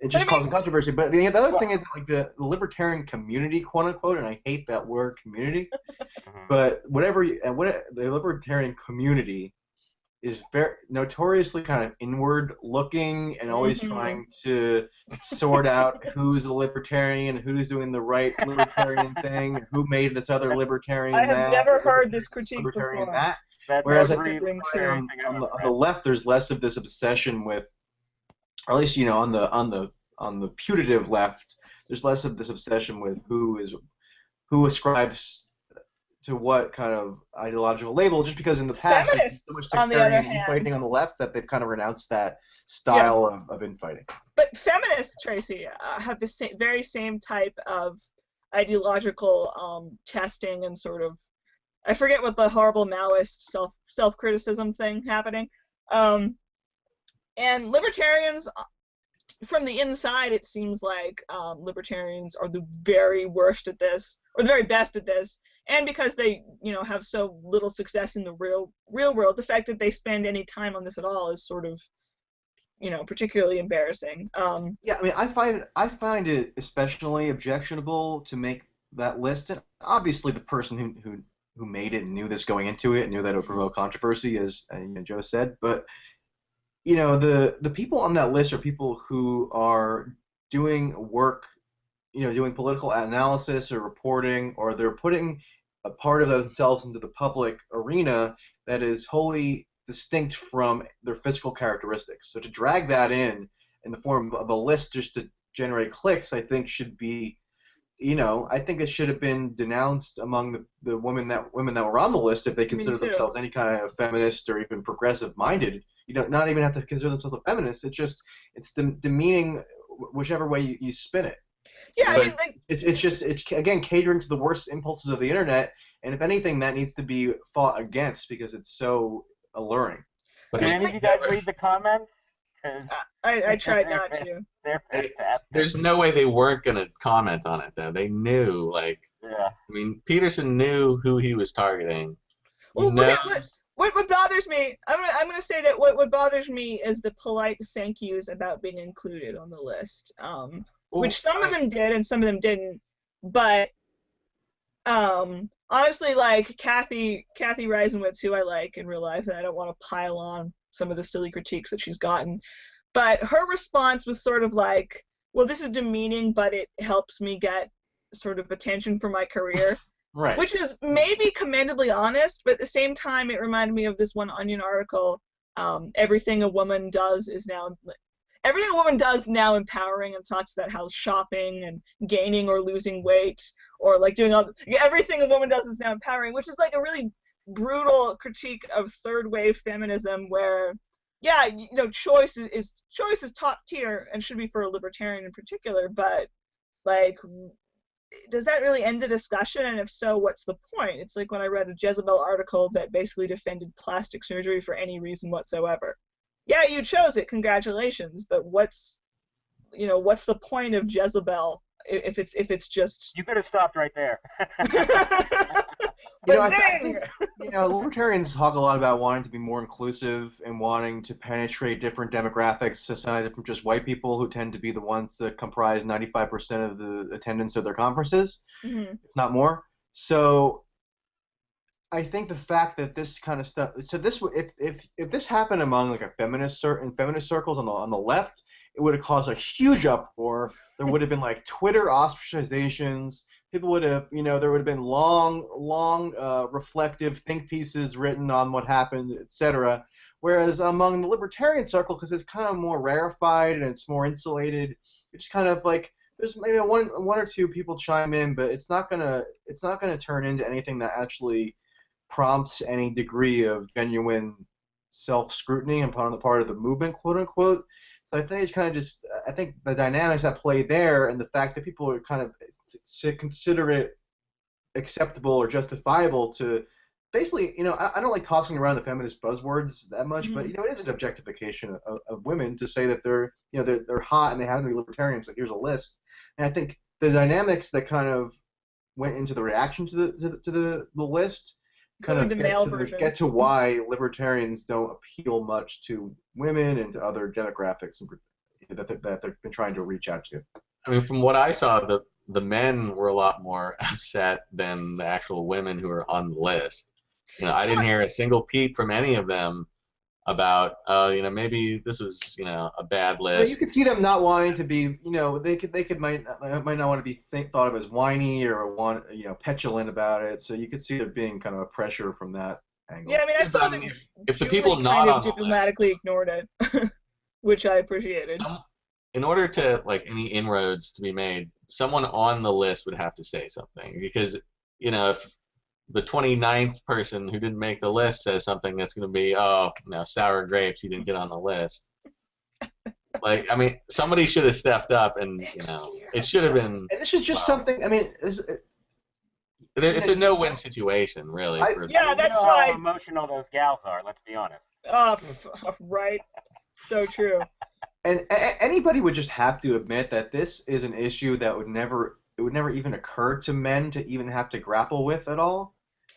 just causing controversy. But the other thing is that, like, the libertarian community, quote unquote, and I hate that word, community, but the libertarian community is very notoriously kind of inward looking and always trying to sort out who's a libertarian, who's doing the right libertarian thing, who made this other libertarian I have never heard this critique libertarian before. that. Whereas I think on the left, there's less of this obsession with, or at least on the putative left, there's less of this obsession with who ascribes to what kind of ideological label, just because in the past there's so much sectarian infighting on the left that they've kind of renounced that style of infighting. But feminists, Tracy, have the very same type of ideological testing and sort of, I forget what the horrible Maoist self-criticism thing happening. And libertarians, from the inside, it seems like libertarians are the very worst at this, or the very best at this. And because they, have so little success in the real world, the fact that they spend any time on this at all is sort of, particularly embarrassing. Yeah, I mean, I find it especially objectionable to make that list. And obviously, the person who made it knew this going into it, knew that it would provoke controversy, as Joe said. But the people on that list are people who are doing work, doing political analysis or reporting, or they're putting a part of themselves into the public arena that is wholly distinct from their physical characteristics. So to drag that in the form of a list just to generate clicks, I think should be, I think it should have been denounced among the women that were on the list if they consider themselves any kind of feminist or even progressive-minded. Not even have to consider themselves a feminist. It's demeaning whichever way you spin it. Yeah, but I mean, like, it's again catering to the worst impulses of the internet, and if anything, that needs to be fought against because it's so alluring. But did any of you guys read the comments? I tried not to. They're fantastic. There's no way they weren't going to comment on it, though. They knew, Yeah. I mean, Peterson knew who he was targeting. Well, what bothers me, I'm gonna say that what bothers me is the polite thank yous about being included on the list, which some of them did and some of them didn't. But honestly, like Kathy Reisenwitz, who I like in real life, and I don't want to pile on some of the silly critiques that she's gotten, but her response was sort of like, well, this is demeaning, but it helps me get sort of attention for my career. Right. Which is maybe commendably honest, but at the same time, it reminded me of this one Onion article. Everything a woman does now empowering, and talks about how shopping and gaining or losing weight, or like doing everything a woman does is now empowering, which is like a really brutal critique of third wave feminism, where yeah, choice is top tier and should be for a libertarian in particular, but like, does that really end the discussion? And if so, what's the point? It's like when I read a Jezebel article that basically defended plastic surgery for any reason whatsoever. Yeah, you chose it, congratulations, but what's the point of Jezebel if it's just You could have stopped right there. I think libertarians talk a lot about wanting to be more inclusive and wanting to penetrate different demographics aside from just white people who tend to be the ones that comprise 95% of the attendance of their conferences, if not more. So I think the fact that this kind of stuff, so this if this happened among like in feminist circles on the left, it would have caused a huge uproar. There would have been like Twitter ostracizations. People would have, there would have been long, reflective think pieces written on what happened, etc. Whereas among the libertarian circle, because it's kind of more rarefied and it's more insulated, it's kind of like there's maybe one or two people chime in, but it's not gonna turn into anything that actually prompts any degree of genuine self-scrutiny upon the part of the movement, quote unquote. So I think it's kind of I think the dynamics at play there and the fact that people are kind of to consider it acceptable or justifiable to basically, I don't like tossing around the feminist buzzwords that much, but, it is an objectification of women to say that they're hot and they happen to be libertarians. Like, here's a list. And I think the dynamics that kind of went into the reaction to the list kind of get to why libertarians don't appeal much to women and to other demographics that they've been trying to reach out to. I mean, from what I saw, the men were a lot more upset than the actual women who were on the list. I didn't hear a single peep from any of them about, maybe this was, a bad list. Well, you could see them not wanting to be, they might not want to be thought of as whiny or petulant about it. So you could see there being kind of a pressure from that angle. Yeah, I mean, I saw that if the people not on the diplomatically ignored it, which I appreciated. In order to any inroads to be made, someone on the list would have to say something, because if the 29th person who didn't make the list says something that's going to be, sour grapes, he didn't get on the list. Somebody should have stepped up, and it should have been. And this is just something. I mean, it's a no-win situation, really. That's how why emotional those gals are. Let's be honest. Right. So true. And anybody would just have to admit that this is an issue that would never even occur to men to even have to grapple with at all.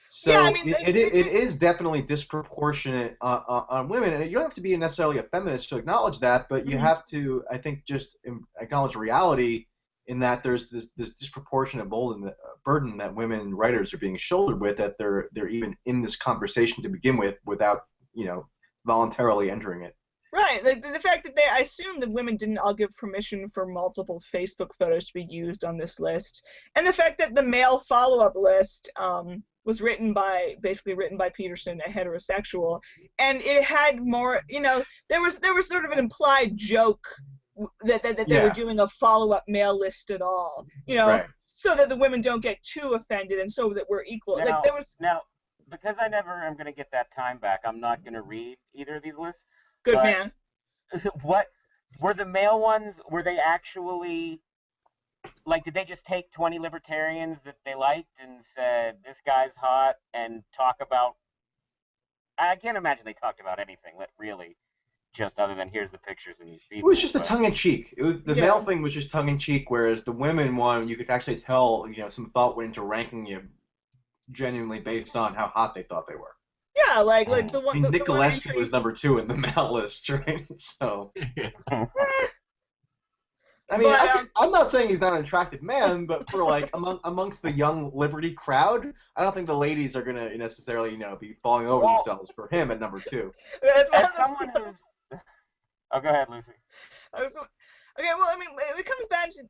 So yeah, I mean, it is definitely disproportionate on women, and you don't have to be necessarily a feminist to acknowledge that, but you have to, I think, just acknowledge reality in that there's this disproportionate burden that women writers are being shouldered with, that they're even in this conversation to begin with without voluntarily entering it. Right, the fact that I assume that women didn't all give permission for multiple Facebook photos to be used on this list, and the fact that the male follow-up list was written by Peterson, a heterosexual, and it had more, there was sort of an implied joke that they were doing a follow-up male list at all, right. So that the women don't get too offended, and so that we're equal. Now, because I never am going to get that time back, I'm not going to read either of these lists. Good man. What were the male ones? Were they actually did they just take 20 libertarians that they liked and said this guy's hot and talk about? I can't imagine they talked about anything really, just other than here's the pictures of these people. It was just a tongue in cheek. The male thing was just tongue in cheek, whereas the women one you could actually tell some thought went into ranking you genuinely based on how hot they thought they were. Yeah, like the one. Nick Gillespie was number 2 in the male list, right? So. I mean, I'm not saying he's not an attractive man, but for amongst the young Liberty crowd, I don't think the ladies are gonna necessarily be falling over themselves for him at number 2. As someone who's. Oh, go ahead, Lucy. Okay, well, I mean, it comes back to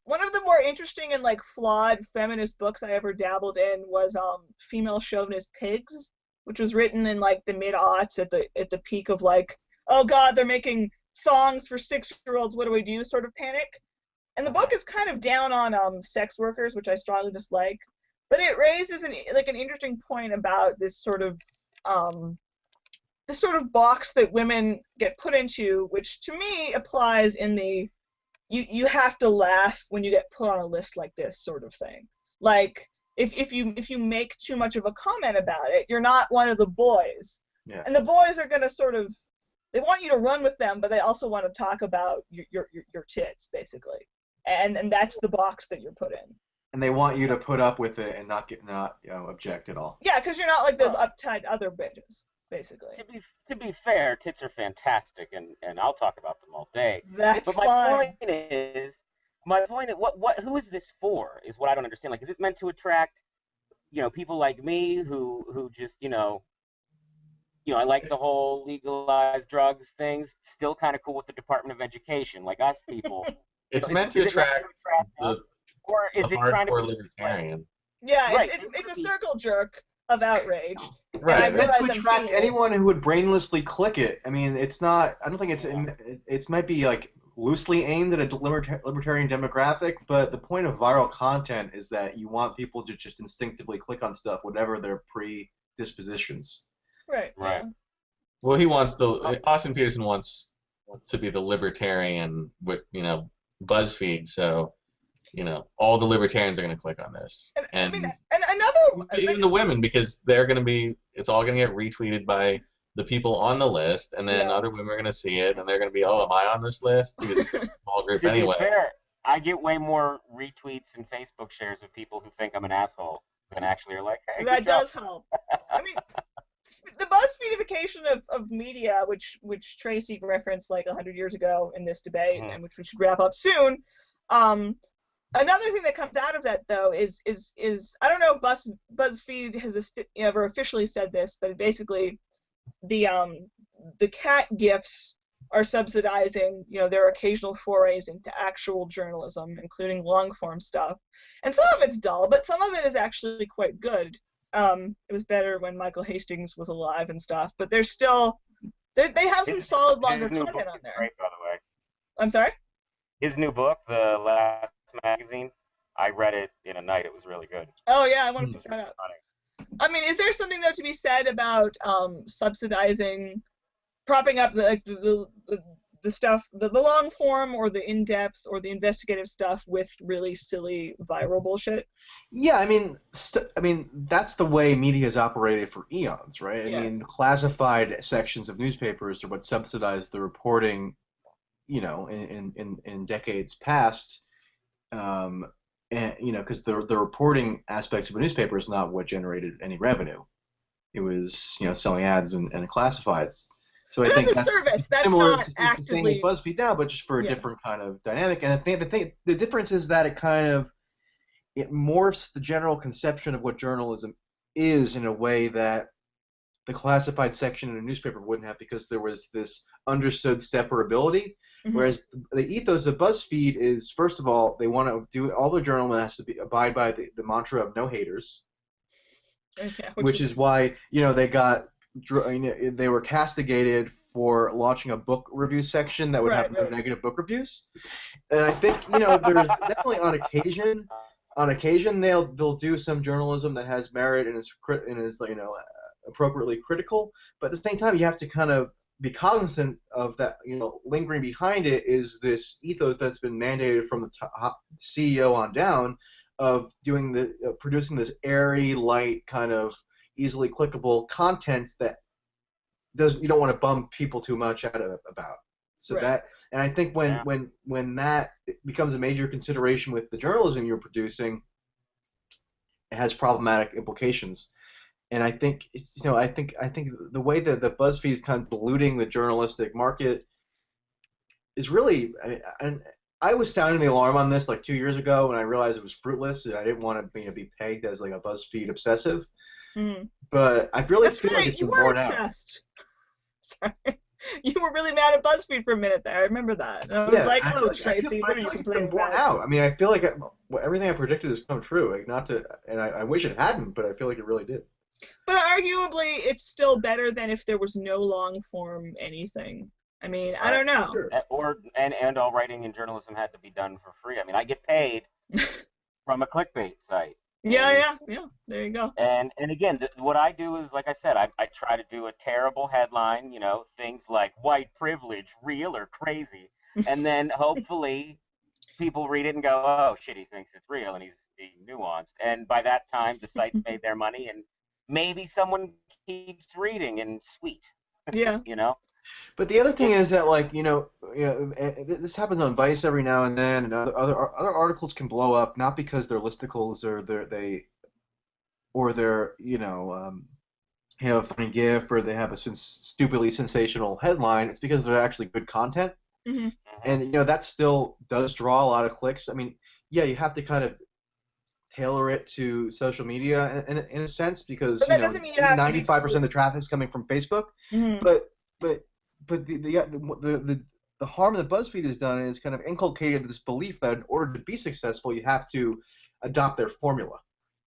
one of the more interesting and flawed feminist books I ever dabbled in was Female Chauvinist Pigs, which was written in the mid-aughts at the peak of oh god, they're making songs for 6-year-olds, what do we do sort of panic. And the book is kind of down on sex workers, which I strongly dislike, but it raises an interesting point about this sort of the sort of box that women get put into, which to me applies in the you have to laugh when you get put on a list like this sort of thing. Like if you make too much of a comment about it, you're not one of the boys. Yeah. And the boys are gonna sort of they want you to run with them, but they also want to talk about your tits basically. And that's the box that you're put in. And they want you to put up with it and not object at all. Yeah, because you're not like those uptight other bitches, basically. To be fair, tits are fantastic, and I'll talk about them all day. That's But fine. My point is, who is this for? Is what I don't understand. Like, is it meant to attract, people like me who just, I like the whole legalized drugs things. Still kind of cool with the Department of Education, like us people. It's meant to attract the or is it trying to hardcore be libertarian. Yeah, Right. it's a circle jerk of outrage. Right. It's I meant to realize I'm attract feeling it. anyone who would brainlessly click it. I mean, it's not. I don't think it might be like loosely aimed at a libertarian demographic, but the point of viral content is that you want people to just instinctively click on stuff, whatever their predispositions. Right. Right. Yeah. Well, Austin Peterson wants to be the libertarian with BuzzFeed, so all the libertarians are going to click on this, And another even the women, because it's all going to get retweeted by the people on the list, and then other women are going to see it, and they're going to be, oh, am I on this list? Because it's a small group To anyway. be fair, I get way more retweets and Facebook shares of people who think I'm an asshole than actually are like, hey, that good job. does help. I mean, the BuzzFeedification of media, which Tracy referenced like 100 years ago in this debate, and which we should wrap up soon. Another thing that comes out of that, though, is I don't know if BuzzFeed has ever officially said this, but basically the cat gifs are subsidizing their occasional forays into actual journalism, including long form stuff, and some of it's dull, but some of it is actually quite good. It was better when Michael Hastings was alive and stuff, but there's still they have some solid longer content on there. Great, by the way. I'm sorry? His new book, The Last Magazine, I read it in a night. It was really good. Oh yeah, I want to put that up. I mean, is there something though to be said about subsidizing, propping up the stuff, the long form or the in depth or the investigative stuff with really silly viral bullshit? Yeah, I mean, that's the way media has operated for eons, right? Yeah. I mean, the classified sections of newspapers are what subsidize the reporting, in decades past. And because the reporting aspects of a newspaper is not what generated any revenue. It was selling ads and classifieds. So But I think that's a service. That's similar not to the thing actively. with BuzzFeed now, but just for a different kind of dynamic. And I think the difference is that it morphs the general conception of what journalism is in a way that the classified section in a newspaper wouldn't have, because there was this understood separability. Mhm. Whereas the ethos of BuzzFeed is, first of all, they want to do all the journalism has to abide by the mantra of no haters, Okay, which is why they were castigated for launching a book review section that would have no negative book reviews. And I think there's definitely on occasion they'll do some journalism that has merit and is appropriately critical, but at the same time you have to kind of be cognizant of that. Lingering behind it is this ethos that's been mandated from the top CEO on down of producing this airy, light, kind of easily clickable content that you don't want to bum people too much out about. So and I think when that becomes a major consideration with the journalism you're producing, it has problematic implications. And I think I think the way that the BuzzFeed is kind of diluting the journalistic market is really. I was sounding the alarm on this like 2 years ago, and I realized it was fruitless, and I didn't want to be pegged as like a BuzzFeed obsessive. Mm. But I really That's feel right. like it's You been were borne out. obsessed. Sorry. You were really mad at BuzzFeed for a minute there. I remember that. And I was like, oh, Tracy, what are you complaining borne about? out. I mean, I feel like everything I predicted has come true. Like, I wish it hadn't, but I feel like it really did. But arguably, it's still better than if there was no long form anything. I mean, I don't know. Sure. And all writing in journalism had to be done for free. I mean, I get paid from a clickbait site. Yeah. There you go. And again, what I do is, like I said, I try to do a terrible headline, things like white privilege, real or crazy, and then hopefully people read it and go, oh shit, he thinks it's real and he's nuanced. And by that time, the site's made their money, and maybe someone keeps reading, and sweet, Yeah. But the other thing is that, like, this happens on Vice every now and then, and other articles can blow up not because they're listicles or they're a funny gif or they have a stupidly sensational headline. It's because they're actually good content, Mm-hmm. and that still does draw a lot of clicks. I mean, yeah, you have to kind of tailor it to social media in a sense because But that doesn't mean you have to be 95% of the traffic is coming from Facebook, Mm-hmm. but the harm that BuzzFeed has done is kind of inculcated this belief that in order to be successful, you have to adopt their formula,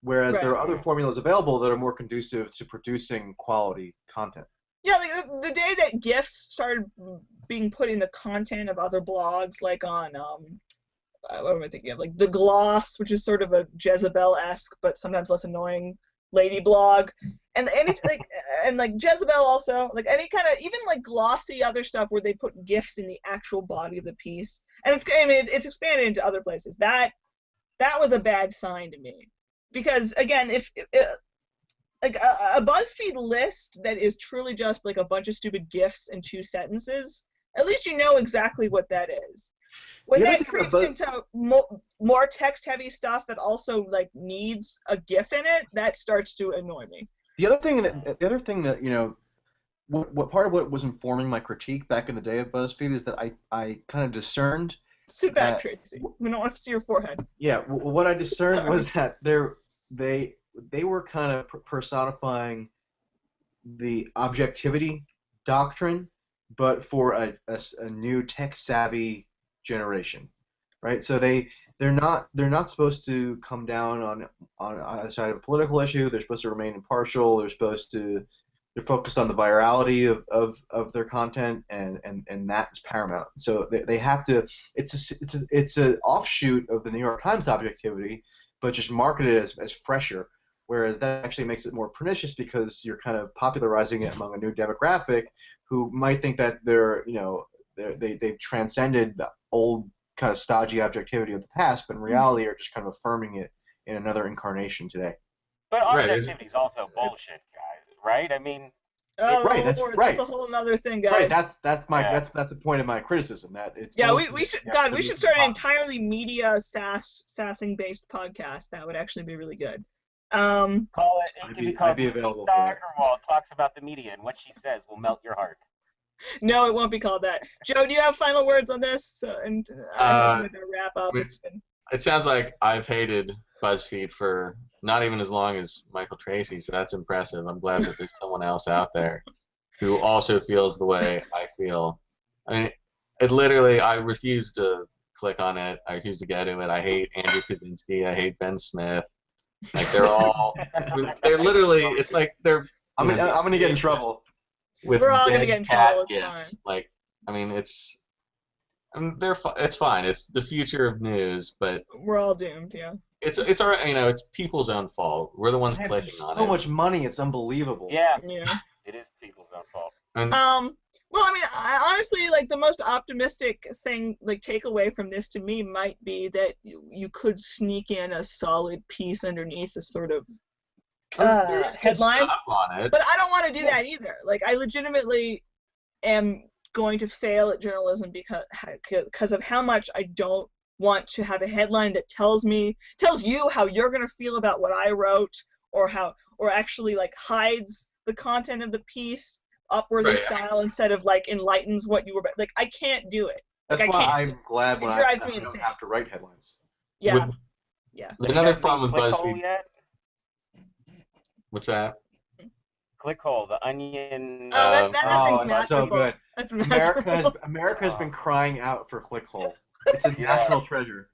whereas Right. there are other formulas available that are more conducive to producing quality content. Yeah, like the day that GIFs started being put in the content of other blogs, like on what am I thinking of? Like The Gloss, which is sort of a Jezebel-esque but sometimes less annoying lady blog, and it's like and like Jezebel also, like any kind of even like glossy other stuff where they put GIFs in the actual body of the piece, and it's expanded into other places. That was a bad sign to me, because again, if like a BuzzFeed list that is truly just like a bunch of stupid GIFs and 2 sentences, at least you know exactly what that is. When The other that thing about creeps into more text-heavy stuff that also like needs a GIF in it, that starts to annoy me. The other thing that what part of what was informing my critique back in the day of BuzzFeed is that I kind of discerned. Sit back, Tracy. We don't want to see your forehead. Yeah, what I discerned was that they were kind of personifying the objectivity doctrine, but for a new tech-savvy generation, right? So they're not supposed to come down on either side of a political issue. They're supposed to remain impartial. They're focused on the virality of their content, and that's paramount. So they have to. It's an offshoot of the New York Times objectivity, but just marketed as fresher. Whereas that actually makes it more pernicious because you're kind of popularizing it among a new demographic who might think that they've transcended the old kind of stodgy objectivity of the past, but in reality are just kind of affirming it in another incarnation today. But Right. objectivity is also bullshit, guys. Right? I mean, Oh, Right, that's Lord, right. that's a whole other thing, guys. Right, that's Yeah. the point of my criticism. That it's Yeah, both- we should. yeah, God, we should producing start an content. entirely media sassing based podcast. That would actually be really good. call it. It I'd can be be called available Lucy for it. Steigerwald talks about the media, and what she says will melt your heart. No, it won't be called that. Joe, do you have final words on this? And I'm going to wrap up. It's been. It sounds like I've hated BuzzFeed for not even as long as Michael Tracy, so that's impressive. I'm glad that there's someone else out there who also feels the way I feel. I mean, it literally, I refuse to click on it. I refuse to get to it. I hate Andrew Kaczynski. I hate Ben Smith. Like, they're literally, it's like they're. I'm gonna get in trouble. With We're all gonna dead get in cat trouble, it's gifs. fine. Like, I mean, it's fine. It's the future of news, but We're all doomed. Yeah. it's our, it's people's own fault. We're the ones They have clicking on so it. much money, it's unbelievable. Yeah, Yeah. it is people's own fault. And Well, I mean, honestly, like the most optimistic thing, like takeaway from this to me might be that you could sneak in a solid piece underneath a sort of there is good headline. stuff on it. But I don't want to do that either. Like, I legitimately am going to fail at journalism because of how much I don't want to have a headline that tells you how you're going to feel about what I wrote, or actually like hides the content of the piece upwardly Right. style instead of like enlightens what you were. Like, I can't do it. That's Like, I why can't. I'm glad when It I drives me don't insane. have to write headlines. Yeah. With- Yeah. Another You guys problem with seen Clickhole BuzzFeed. yet? What's that? Clickhole, the Onion. That thing's it's so masterful. good. That's masterful. America's been crying out for Clickhole. It's a Yeah. national treasure.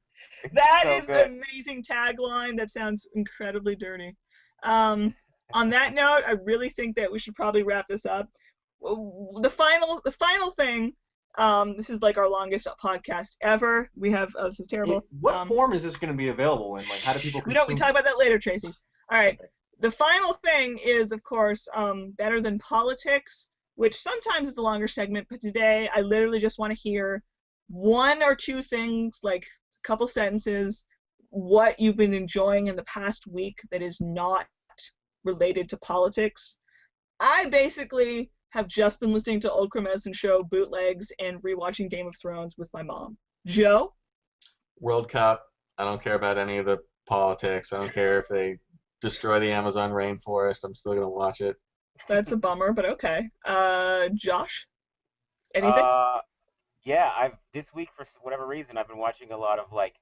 That so is good. an amazing tagline. That sounds incredibly dirty. On that note, I really think that we should probably wrap this up. The final thing, This is like our longest podcast ever. We have this is terrible. What form is this going to be available in? Like, how do people consume? We talk about that later, Tracy. All right. Okay. The final thing is, of course, Better Than Politics, which sometimes is the longer segment, but today I literally just want to hear one or two things, like a couple sentences, what you've been enjoying in the past week that is not related to politics. I basically have just been listening to Old Crow Medicine Show bootlegs and rewatching Game of Thrones with my mom. Joe? World Cup. I don't care about any of the politics. I don't care if they destroy the Amazon rainforest. I'm still going to watch it. That's a bummer, but okay. Josh? Anything? Yeah, this week, for whatever reason, I've been watching a lot of, like,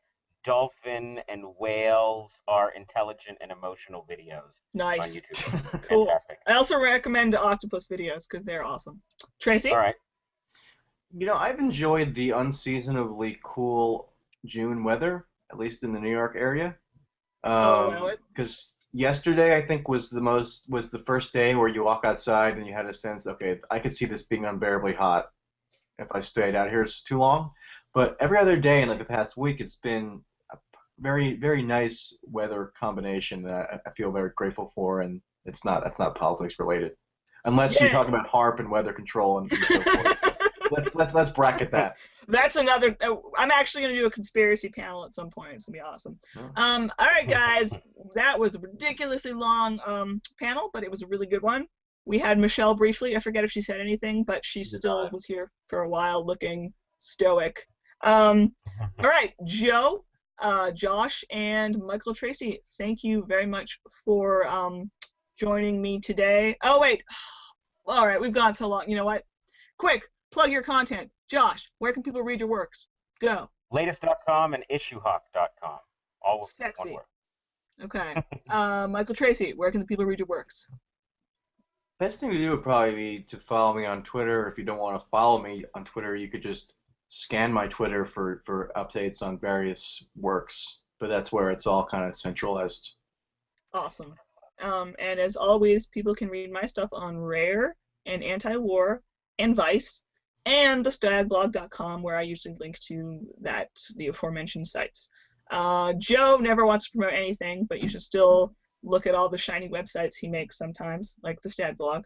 dolphin and whales are intelligent and emotional videos nice. On YouTube. Cool. Fantastic. I also recommend octopus videos because they're awesome. Tracy? All right. You know, I've enjoyed the unseasonably cool June weather, at least in the New York area. Because yesterday, I think, was the first day where you walk outside and you had a sense, okay, I could see this being unbearably hot if I stayed out here too long. But every other day in like the past week, it's been a very, very nice weather combination that I feel very grateful for, and that's not politics related, unless you're talking about HARP and weather control and so forth. let's bracket that. That's another. I'm actually going to do a conspiracy panel at some point. It's going to be awesome. All right, guys, that was a ridiculously long panel, but it was a really good one. We had Michelle briefly. I forget if she said anything, but she still was here for a while, looking stoic. All right, Joe, Josh, and Michael Tracy, thank you very much for joining me today. Oh, wait. All right, we've gone so long. You know what? Quick, plug your content. Josh, where can people read your works? Go. Latest.com and issuehawk.com. All with sexy. one word. Okay. Michael Tracy, where can the people read your works? Best thing to do would probably be to follow me on Twitter. If you don't want to follow me on Twitter, you could just scan my Twitter for updates on various works. But that's where it's all kind of centralized. Awesome. And as always, people can read my stuff on Rare and Anti-War and Vice and thestagblog.com, where I usually link to the aforementioned sites. Joe never wants to promote anything, but you should still look at all the shiny websites he makes sometimes, like the Stag blog.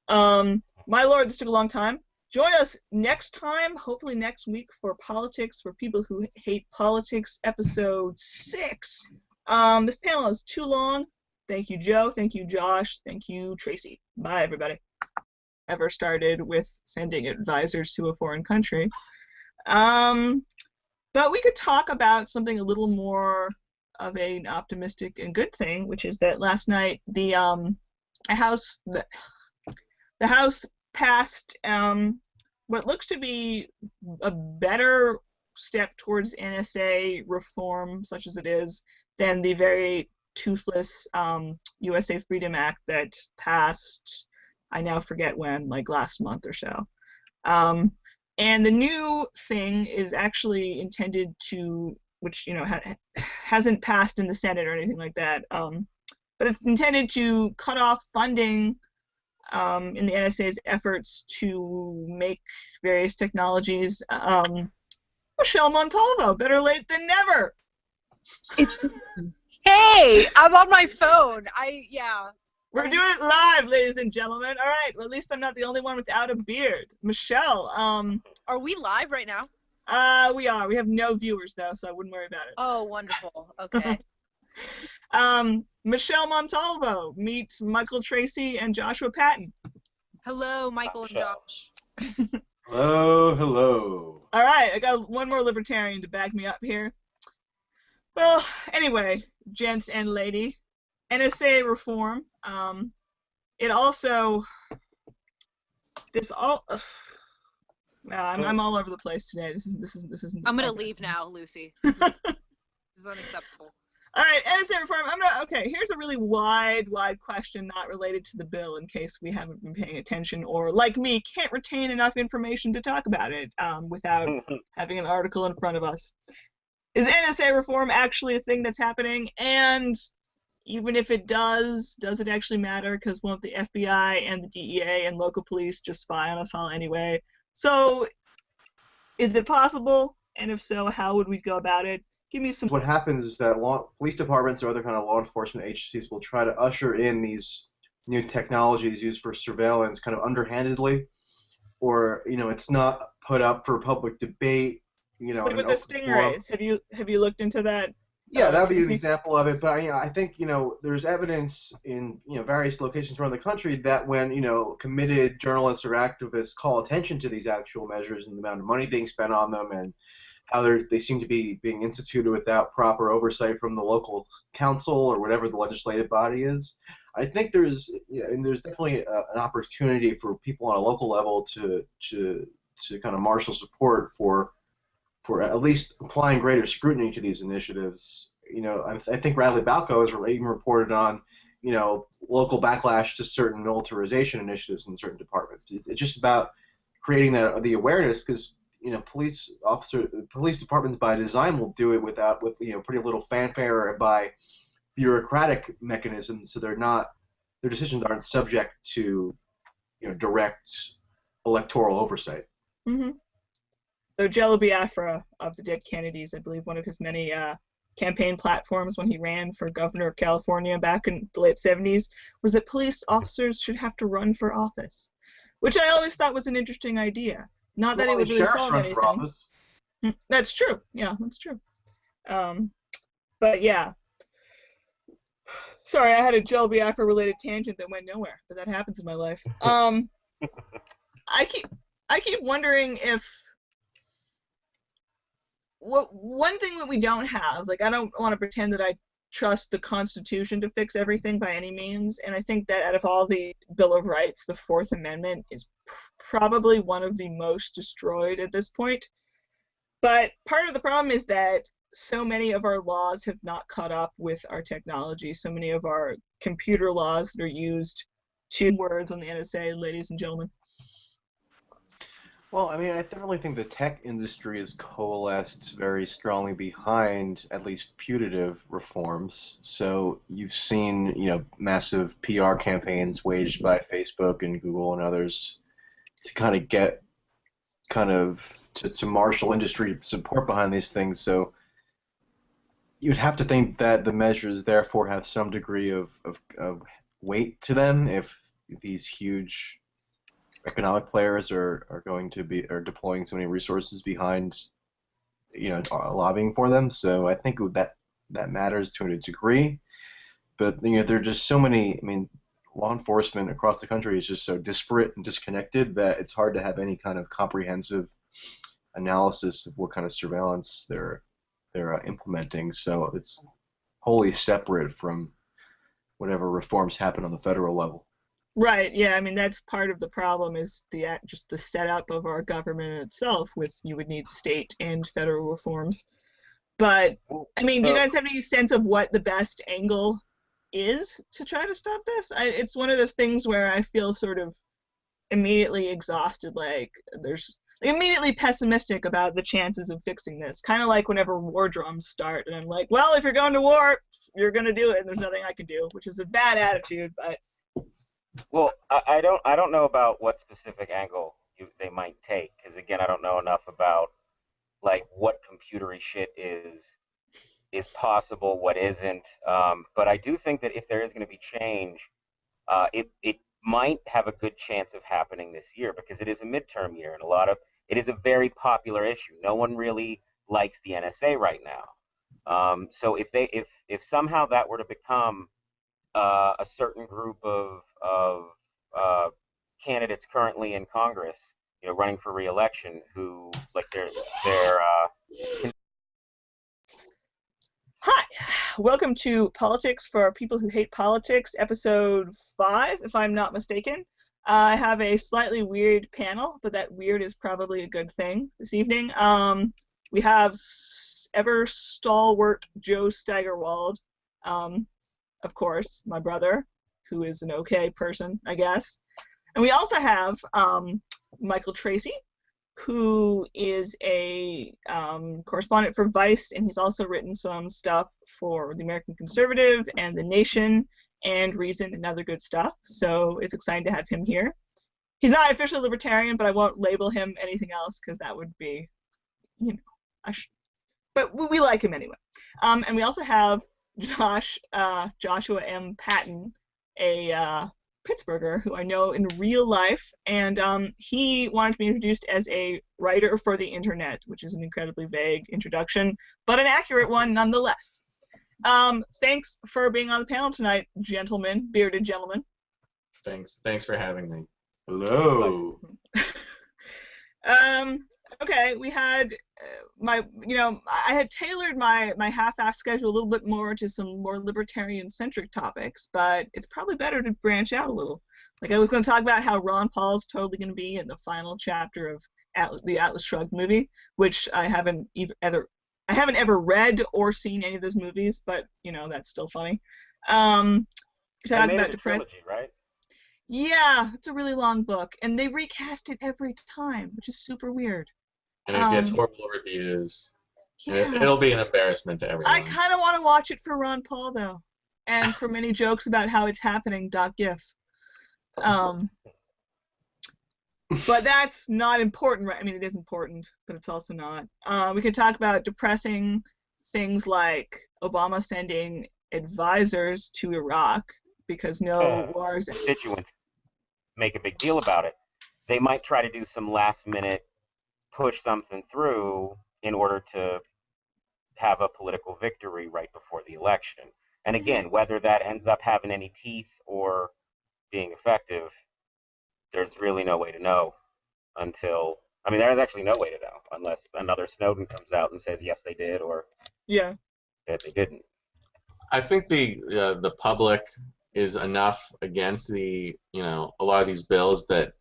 My lord, this took a long time. Join us next time, hopefully next week, for Politics for People Who Hate Politics, episode 6. This panel is too long. Thank you, Joe. Thank you, Josh. Thank you, Tracy. Bye, everybody. Ever started with sending advisors to a foreign country. But we could talk about something a little more of an optimistic and good thing, which is that last night the House passed what looks to be a better step towards NSA reform, such as it is, than the very toothless USA Freedom Act that passed, I now forget when, like last month or so. And the new thing is actually intended to, which hasn't passed in the Senate or anything like that, but it's intended to cut off funding in the NSA's efforts to make various technologies. Michelle Montalvo, better late than never. Hey, I'm on my phone. We're doing it live, ladies and gentlemen. All right, well, at least I'm not the only one without a beard. Michelle, are we live right now? We are. We have no viewers, though, so I wouldn't worry about it. Oh, wonderful. Okay. Michelle Montalvo meets Michael Tracy and Joshua Patton. Hello, Michael and Josh. Hello, hello. All right, I got one more libertarian to back me up here. Well, anyway, gents and lady, NSA reform. It also I'm all over the place today. This is. I'm gonna leave now, Lucy. This is unacceptable. All right, NSA reform. Okay, here's a really wide question not related to the bill, in case we haven't been paying attention, or like me, can't retain enough information to talk about it without having an article in front of us. Is NSA reform actually a thing that's happening? And even if it does it actually matter? Because won't the FBI and the DEA and local police just spy on us all anyway? So Is it possible? And if so, how would we go about it? Give me some. What happens is that police departments or other kind of law enforcement agencies will try to usher in these new technologies used for surveillance kind of underhandedly, or it's not put up for public debate, in Like an with the open forum. stingrays, have you looked into that? Yeah, that would be an Tracy? example of it. But I think there's evidence in various locations around the country that when committed journalists or activists call attention to these actual measures and the amount of money being spent on them and how they seem to be being instituted without proper oversight from the local council or whatever the legislative body is, I think there's definitely an opportunity for people on a local level to kind of marshal support for at least applying greater scrutiny to these initiatives. I think Radley Balco has even reported on, local backlash to certain militarization initiatives in certain departments. It's just about creating the awareness, because police departments by design will do it with pretty little fanfare and by bureaucratic mechanisms, so their decisions aren't subject to direct electoral oversight. Mm-hmm. So Jello Biafra of the Dead Kennedys, I believe one of his many campaign platforms when he ran for governor of California back in the late 70s was that police officers should have to run for office, which I always thought was an interesting idea. Not that it would really solve anything. For office. That's true. Yeah, that's true. But yeah. Sorry, I had a Jello Biafra related tangent that went nowhere, but that happens in my life. I keep wondering if one thing that we don't have, like I don't want to pretend that I trust the Constitution to fix everything by any means, and I think that out of all the Bill of Rights, the Fourth Amendment is probably one of the most destroyed at this point. But part of the problem is that so many of our laws have not caught up with our technology. So many of our computer laws that are used, 2 words on the NSA, ladies and gentlemen. Well, I definitely think the tech industry has coalesced very strongly behind at least putative reforms. So you've seen, massive PR campaigns waged by Facebook and Google and others to kind of get to marshal industry support behind these things. So you'd have to think that the measures therefore have some degree of weight to them if these huge economic players are deploying so many resources behind lobbying for them. So I think that matters to a degree, but there are just so many. Law enforcement across the country is just so disparate and disconnected that it's hard to have any kind of comprehensive analysis of what kind of surveillance they're implementing. So it's wholly separate from whatever reforms happen on the federal level. Right. Yeah. That's part of the problem is just the setup of our government itself. You would need state and federal reforms. But do you guys have any sense of what the best angle is to try to stop this? It's one of those things where I feel sort of immediately exhausted, immediately pessimistic about the chances of fixing this. Kind of like whenever war drums start, and I'm like, well, if you're going to war, you're going to do it, and there's nothing I can do, which is a bad attitude, but. Well, I don't know about what specific angle they might take, because again, I don't know enough about what computery shit is possible, what isn't. But I do think that if there is going to be change, it might have a good chance of happening this year, because it is a midterm year, and it is a very popular issue. No one really likes the NSA right now. So if somehow that were to become a certain group of candidates currently in Congress, running for re-election, who they're Hi, welcome to Politics for People Who Hate Politics, episode 5, if I'm not mistaken. I have a slightly weird panel, but that weird is probably a good thing this evening. We have ever stalwart Joe Steigerwald, of course, my brother, who is an okay person, I guess. And we also have Michael Tracy, who is a correspondent for Vice, and he's also written some stuff for the American Conservative and The Nation and Reason and other good stuff. So it's exciting to have him here. He's not officially libertarian, but I won't label him anything else because that would be you know, but we like him anyway. And we also have Joshua M. Patton, a Pittsburgher who I know in real life, and he wanted to be introduced as a writer for the internet, which is an incredibly vague introduction, but an accurate one nonetheless. Thanks for being on the panel tonight, gentlemen, bearded gentlemen. Thanks for having me. Hello. Okay, we had I had tailored my half-assed schedule a little bit more to some more libertarian-centric topics, but it's probably better to branch out a little. Like I was going to talk about how Ron Paul's totally going to be in the final chapter of the Atlas Shrugged movie, which I haven't ever read or seen any of those movies, but that's still funny. They made it a trilogy, right? Yeah, it's a really long book, and they recast it every time, which is super weird. And it gets horrible reviews. Yeah. It'll be an embarrassment to everyone. I kind of want to watch it for Ron Paul, though, and for many jokes about how it's happening. .gif. But that's not important, right? I mean, it is important, but it's also not. We could talk about depressing things like Obama sending advisors to Iraq because no wars. Constituents make a big deal about it. They might try to do some last-minute push something through in order to have a political victory right before the election. And again, whether that ends up having any teeth or being effective, there's really no way to know until, I mean, there's actually no way to know unless another Snowden comes out and says, yes, they did, or that they didn't. I think the public is enough against a lot of these bills that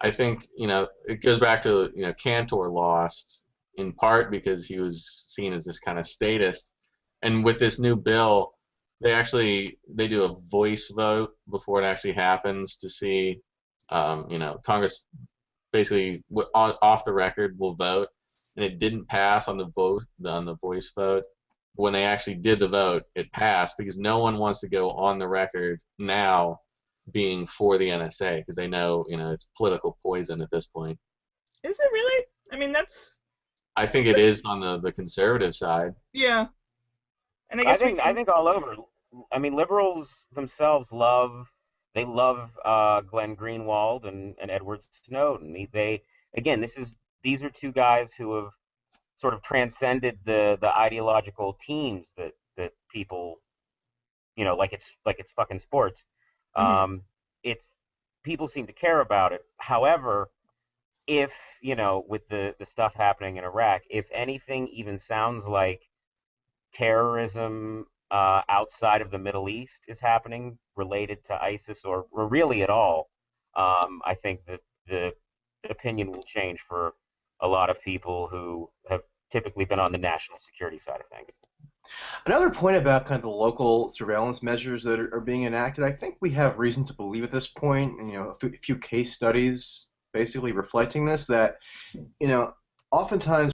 I think, it goes back to, Cantor lost in part because he was seen as this kind of statist. And with this new bill, they do a voice vote before it actually happens to see, Congress basically off the record will vote, and it didn't pass on the voice vote. When they actually did the vote, it passed because no one wants to go on the record now being for the NSA because they know, it's political poison at this point. Is it really? I mean, I think it is on the conservative side. Yeah. And I guess I think all over. I mean, liberals themselves love Glenn Greenwald and Edward Snowden. These are two guys who have sort of transcended the ideological teams that people, like it's fucking sports. It's people seem to care about it. However, if with the stuff happening in Iraq, if anything even sounds like terrorism outside of the Middle East is happening related to ISIS or really at all, I think that the opinion will change for a lot of people who have typically been on the national security side of things. Another point about kind of the local surveillance measures that are being enacted, I think we have reason to believe at this point, a few case studies basically reflecting this, that, oftentimes